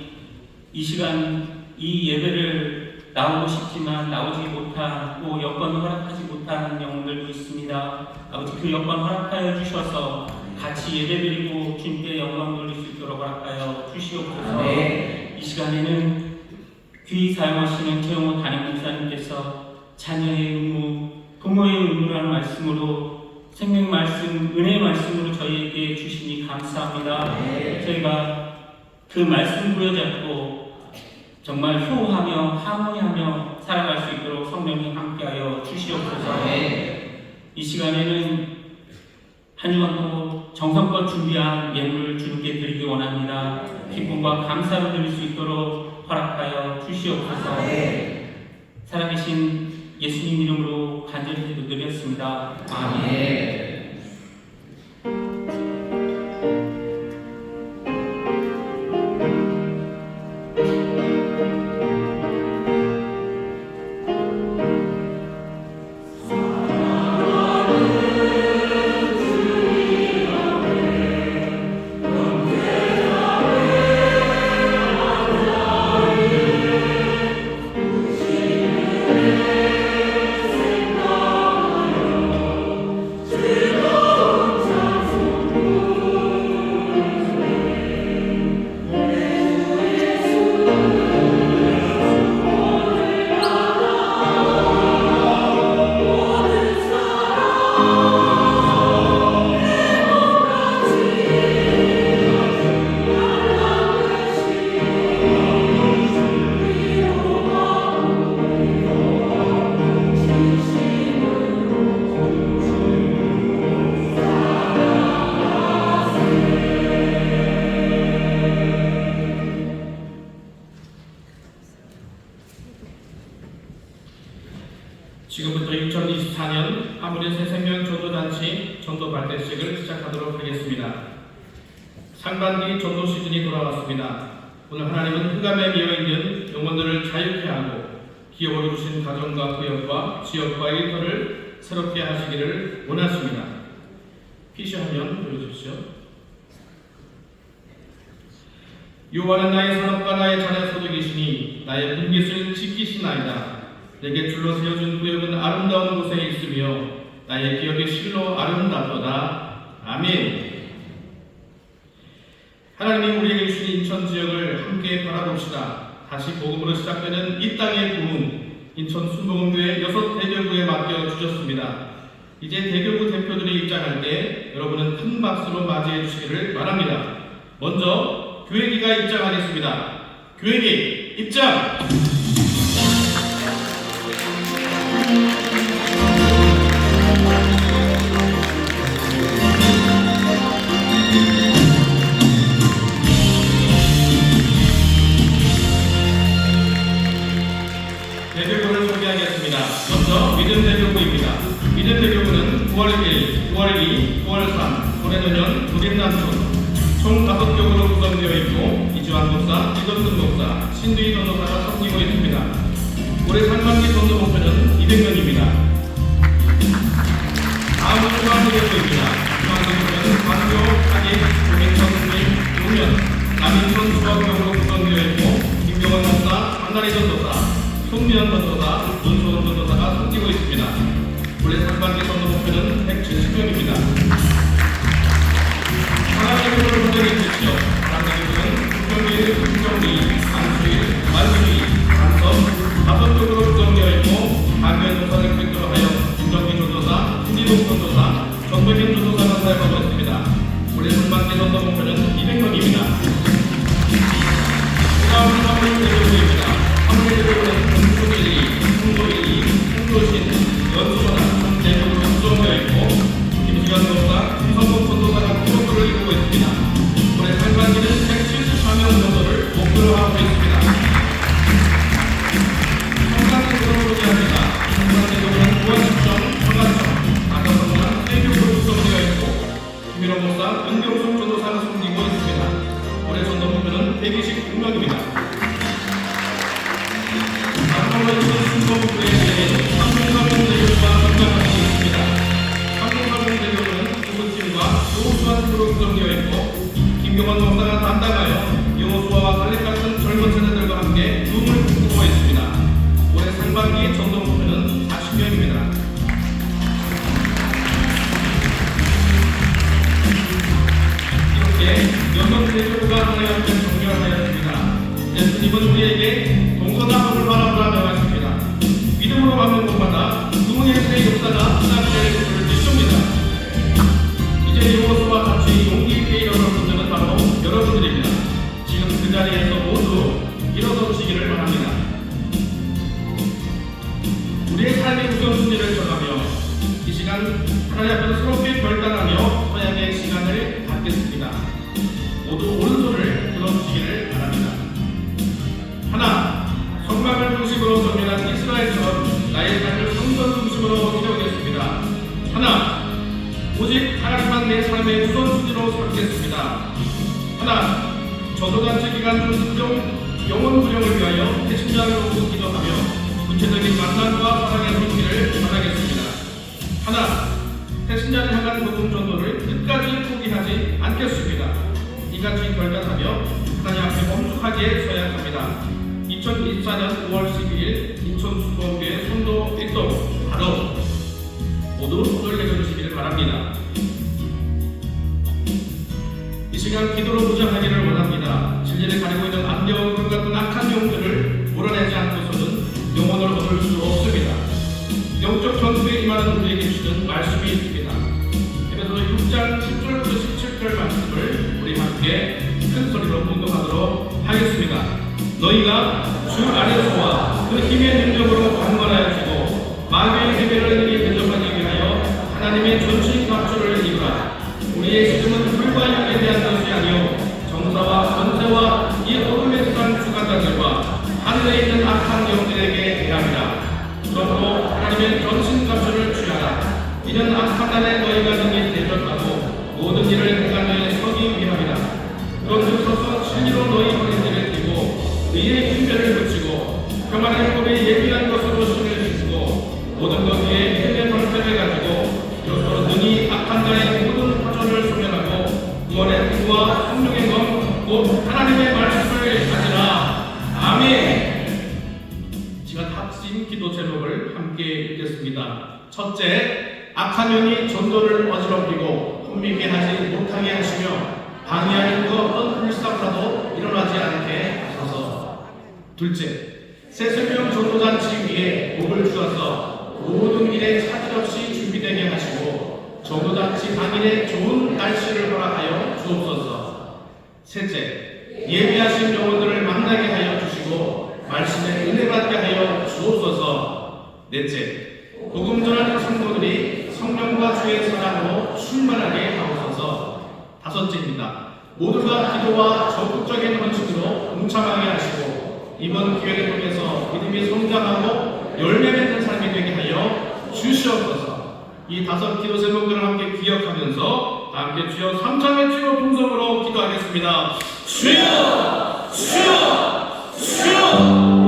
이 시간 이 예배를 나오고 싶지만 나오지 못한 또 여건을 허락하지 못한 영혼들도 있습니다. 아버지 그 여건 허락하여 주셔서 같이 예배드리고 주님께 영광 돌릴 수 있도록 허락하여 주시옵소서. 이 시간에는 귀 사용하시는 최영호 담임 목사님께서 자녀의 의무, 부모의 의무라는 말씀으로 생명 말씀, 은혜의 말씀으로 저희에게 주시니 감사합니다. 저희가 그 말씀 부여잡고 정말 효하며 하모니하며 살아갈 수 있도록 성령님 함께하여 주시옵소서. 이 시간에는 한 주간도 정성껏 준비한 예물을 주님께 드리기 원합니다. 기쁨과 감사로 드릴 수 있도록 허락하여 주시옵소서. 살아계신 예수님 이름으로 간절히 기도드렸습니다. 아멘. 2024년 하물의 새생명 전도잔치 전도 발대식을 시작하도록 하겠습니다. 상반기 전도 시즌이 돌아왔습니다. 오늘 하나님은 흑암에 미어있는 영혼들을 자유케 하고 기업을 주신 가정과 구역과 지역과 일터를 새롭게 하시기를 원하십니다. PC 화면 보여주십시오. 여호와는 나의 산업과 나의 자녀 소득이시니 나의 분깃을 지키시나이다. 내게 줄로 세워준 구역은 아름다운 곳에 있으며 나의 기업이 실로 아름답도다. 아멘. 하나님이 우리에게 주신 인천 지역을 함께 바라봅시다. 다시 복음으로 시작되는 이 땅의 부흥, 인천 순복음교회 6대교구에 맡겨주셨습니다. 이제 대교구 대표들이 입장할 때 여러분은 큰 박수로 맞이해 주시기를 바랍니다. 먼저 교회기가 입장하겠습니다. 교회기 입장! 대교구를 소개하겠습니다. 먼저 믿음대교구입니다. 믿음대교구는 9월 1, 9월 2, 9월 3, 올해 노년 구림남촌 총 5교구로 구성되어 있고 이주환 목사, 이덕근 목사, 신두희 전도사가 섬기고 있습니다. 올해 상반기 전도 목표는 200명입니다. 다음은 중앙대교구입니다. 중앙대교구는 광교, 하객, 조민천 스님, 용면, 남인천 중앙교구로 구성되어 있고 김경원 목사, 강나리 전도사, 손미연 전도사, 문소원 전도사가 섬기고 있습니다. 올해 상반기 전도 목표는 170명입니다. 하나님의 분들이 주십시오. 하나님의 국경일, 국경리, 안수일, 만수일, 안섬, 5쪽으로 구성되어 있고 강변 전도사를 필두로 하여 김정기 전도사, 신기동 전도사, 정백현 전도사가 사역하고 있습니다. 올해 상반기 전도 목표는 200명입니다. 다음은 화물대교구입니다. 화물대교구는 동쪽 1, 2, 송도 1, 2, 송도신, 연수원항 대교구로 구성되어 있고 김시현 목사, 김성국 전도사가 구역구를 이루고 있습니다. 올해 상반기는 174명 정도를 목표로 하고 있습니다. 성산대교구로 소개합니다. 성산대교구는 구원시청, 청안청, 아까성당, 대교구로 구성되어 있고 김일호 목사, 은경숙 전도사가 섬기고 있습니다. 올해 전도 목표는 129명입니다. 순복음교회 대회는 삼성가문대교구와 동작하고 있습니다. 삼성가문대교구는 부부팀과 여호수아팀으로 구성되어 있고 김경원 목사가 담당하여 여호수아와 갈렙 같은 젊은 세대들과 함께 부흥을 꿈꾸고 있습니다. 올해 상반기 전도 목표는 40명입니다. 이렇게 6대교구가 하나님께 정렬하였습니다. 예수님은 우리에게 동서남북을 바라보라 명하십니다. 믿음으로 가는 곳마다 누구의 역사가 시작될 것을 믿습니다. 이제 여호수아와 같이 용기 있게 일어설 분들은 바로 여러분들입니다. 지금 그 자리에서 모두 일어서시기를 바랍니다. 우리의 삶의 우선순위를 정하며 이 시간 하나님 앞에서 새롭게 결단하며 서양의 시간을 갖겠습니다. 모두 오른손을 들어주시기를 바랍니다. 하나, 성막을 중심으로 정렬한 이스라엘처럼 나의 삶을 성전 중심으로 이루겠습니다. 하나, 오직 하나님만 내 삶의 우선순위로 삼겠습니다. 하나, 전도잔치 기간 중 영혼 구령을 위하여 대신장으로 기도하며 구체적인 만남과 사랑의 손길을 전하겠습니다. 하나, 대신자를 향한 복음 전도를 끝까지 포기하지 않겠습니다. 이같이 결단하며 하나님 앞에 엄숙하게 서야 합니다. 2024년 5월 12일 인천 순복음교회 송도 1동 바로 모두 손을 내려주시기를 바랍니다. 이 시간 기도로 무장하기를 원합니다. 진리를 가리고 있는 안개와 같은 악한 영들을 몰아내지 않고서는 영혼을 얻을 수 없습니다. 영적 전투에 임하는 우리에게 주시는 말씀이 있습니다. 그래서 6장 10절부터 17절 말씀을 우리 함께 큰 소리로 공동하도록 하겠습니다. 너희가 주 안에서와 그 힘의 능력으로 강건하여지고 마귀의 해배를 능히 대적하기 위하여 하나님의 전신 갑주를 이루라. 우리의 시름은 불과 육에 대한 것이 아니요 정사와 권세와 이 어둠의 세상 주관자들과 하늘에 있는 악한 영들에게 대함이라. 그러므로 하나님의 전신 갑주를 판단에 너희가 능히 대적하고 모든 일을 행하며 서기 위함이라. 그런즉 서서 진리로 너희 형제들을 띠고 의의 분별을 붙이고 평안의 법에 예비한 것으로 신을 주시고 모든 것 위에 힘의 방패를 가지고 이로써 능히 악한 자의 모든 화전을 소멸하고 구원의 구와 성령의 검곧 하나님의 말씀을 가지라. 아멘. 제가 탑신 기도 제목을 함께 읽겠습니다. 첫째, 악한 영이 전도를 어지럽히고 혼미케 하지 못하게 하시며 방해하는 그 어떤 불사라도 일어나지 않게 하소서. 둘째, 새생명 전도잔치 위에 복을 주어서 모든 일에 차질 없이 준비되게 하시고 전도잔치 당일에 좋은 날씨를 허락하여 주옵소서. 셋째, 예비하신 영혼들을 만나게 하여 주시고 말씀에 은혜 받게 하여 주옵소서. 넷째, 복음 전하는 성도들이 성령과 주의 사랑으로 충만하게 하옵소서. 다섯째입니다. 모두가 기도와 적극적인 헌신으로 동참하게 하시고 이번 기회를 통해서 믿음이 성장하고 열매 맺는 삶이 되게 하여 주시옵소서. 이 다섯 기도 제목들을 함께 기억하면서 함께 주여 삼창의 주여 동성으로 기도하겠습니다. 주여! 주여! 주여!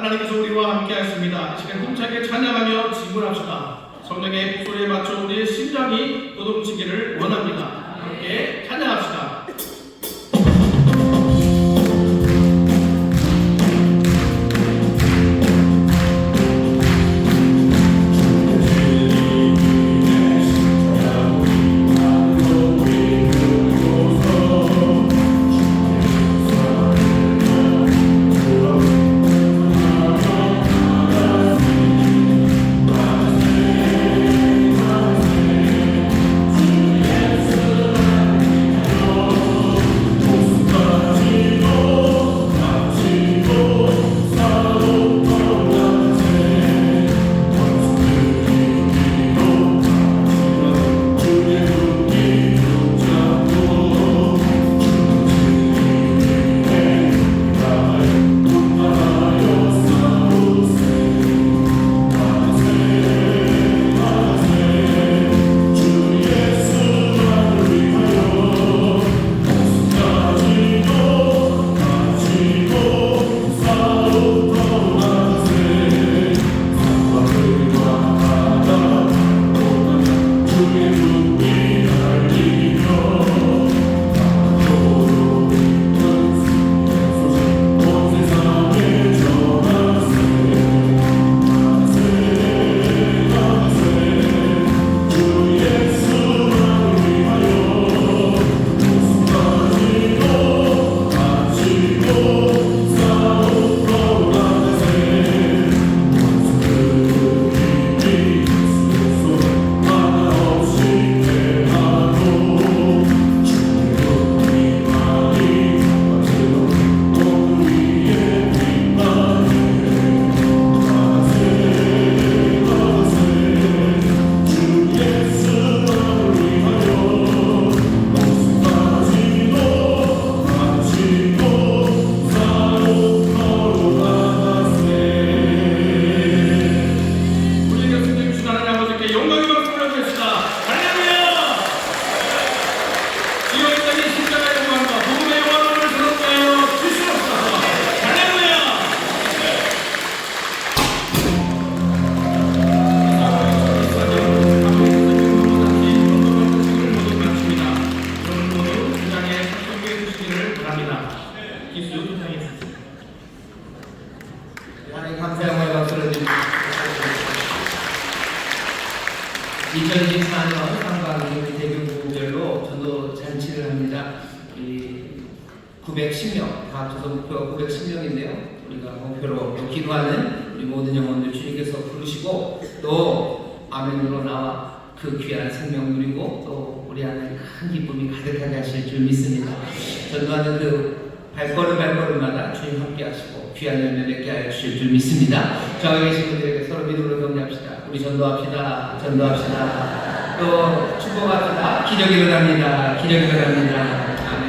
하나님께서 우리와 함께 하십니다. 이 시간 힘차게 찬양하며 진군합시다. 성령의 목소리에 맞춰 우리의 심장이 요동치기를 원합니다. 함께 찬양합시다. 주여 2024년 상반기 대교구별로 전도 잔치를 합니다. 910명, 다 합쳐서 목표가 910명인데요. 우리가 목표로 또 기도하는 우리 모든 영혼들 주님께서 부르시고 또 아멘으로 나와 그 귀한 생명 누리고 또 우리 안에 큰 기쁨이 가득하게 하실 줄 믿습니다. 전도하는 그 발걸음마다 주님 함께 하시고 귀한 열매 맺게 하여 주실 줄 믿습니다. 저기 계신 분들에게 서로 믿음으로 격려합시다. 우리 전도합시다. 전도합시다. 또 축복합시다. 기적이 일어납니다. 기적이 일어납니다. 아멘.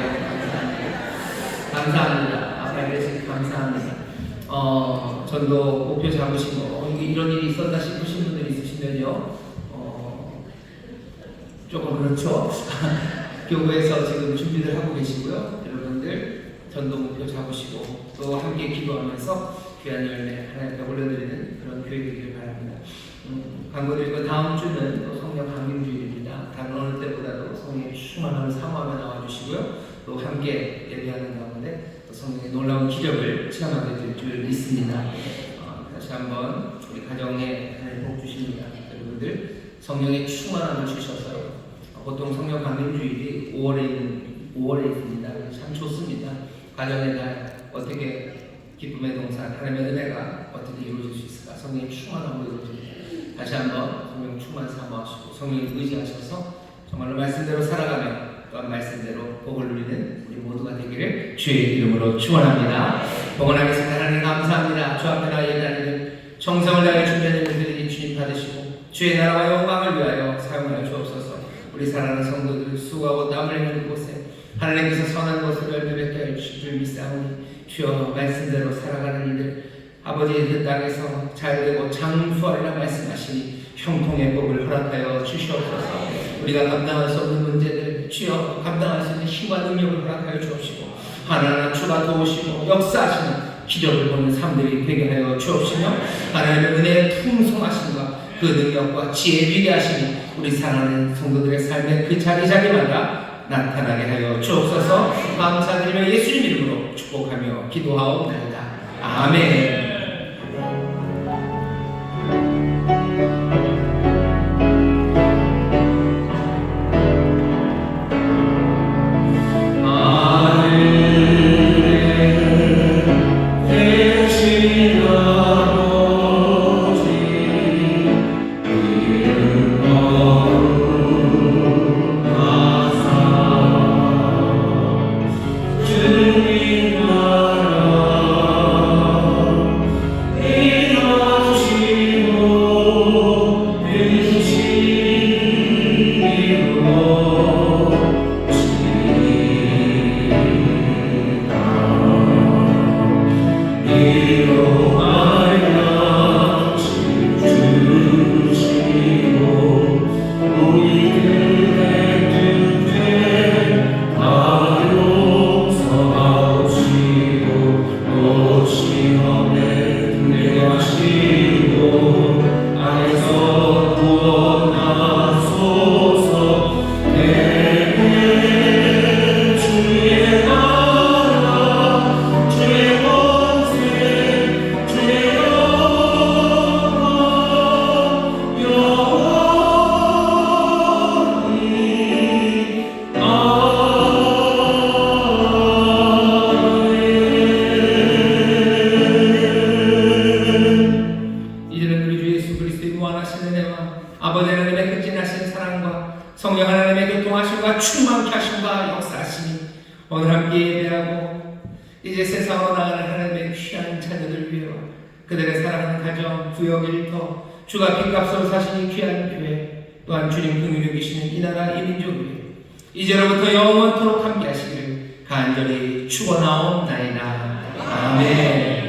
감사합니다. 아빠 계신 감사합니다. 전도 목표 잡으신 거 이런 일이 있었나 싶으신 분들이 있으시면요. 조금 그렇죠. 교구에서 지금 준비를 하고 계시고요. 여러분들 전도 목표 잡으시고 또 함께 기도하면서 귀한 열매 하나님께 올려드리는 그런 교회 되기를 바랍니다. 광고드리고 다음 주는 또 성령 강림주일입니다. 다른 어느 때보다도 성령의 충만함을 사모하며 나와주시고요. 또 함께 예배하는 가운데 또 성령의 놀라운 기적을 체험하게 될 줄 믿습니다. 다시 한번 우리 가정에 하나님 복 주십니다. 여러분들 성령의 충만함을 주셔서요. 보통 성령 강림주일이 5월에 있습니다. 참 좋습니다. 가정의 날 어떻게 기쁨의 동산 하나님의 은혜가 어떻게 이루어질 수 있을까? 성령의 충만함으로 이루어집니다. 다시 한번 성령 충만 사모하시고 성령을 의지하셔서 정말로 말씀대로 살아가며 또한 말씀대로 복을 누리는 우리 모두가 되기를 주의 이름으로 축원합니다. 복원하겠습니다. 하나님 감사합니다. 주 앞에 나의 예배하는 정성을 다해 준비하는 분들이 주님 받으시고 주의 나라와 영광을 위하여 사용하여 주옵소서. 우리 사랑하는 성도들 수고하고 땀을 흘리는 곳에 하나님께서 선한 것을 열매 맺게 하여 주실 줄 믿사오니 주여 말씀대로 살아가는 이들 아버지의 그 땅에서 잘되고 장수하리라 말씀하시니 형통의 복을 허락하여 주시옵소서. 우리가 감당할 수 없는 문제들 주여 감당할 수 있는 힘과 능력을 허락하여 주옵시고 하나하나 주가 도우시고 역사하시는 기적을 보는 삶들이 되게 하여 주옵시며 하나님의 은혜의 풍성하심과 그 능력과 지혜에 위대하시니 우리 사랑하는 성도들의 삶의 그 자리마다 나타나게 하여 주옵소서. 감사드리며 예수님 이름으로 축복하며 기도하옵나이다. 아멘. 성령 하나님의 교통하심과 충만케 하심과 역사하시니 오늘 함께 예배하고 이제 세상으로 나가는 하나님의 귀한 자녀들 위해 그들의 사랑하는 가정, 구역, 일터 주가 빚값으로 사시니 귀한 교회 또한 주님 긍휼히 여기시는 이 나라 이 민족 위해 이제로부터 영원토록 함께 하시기를 간절히 축원하옵나이다. 아멘.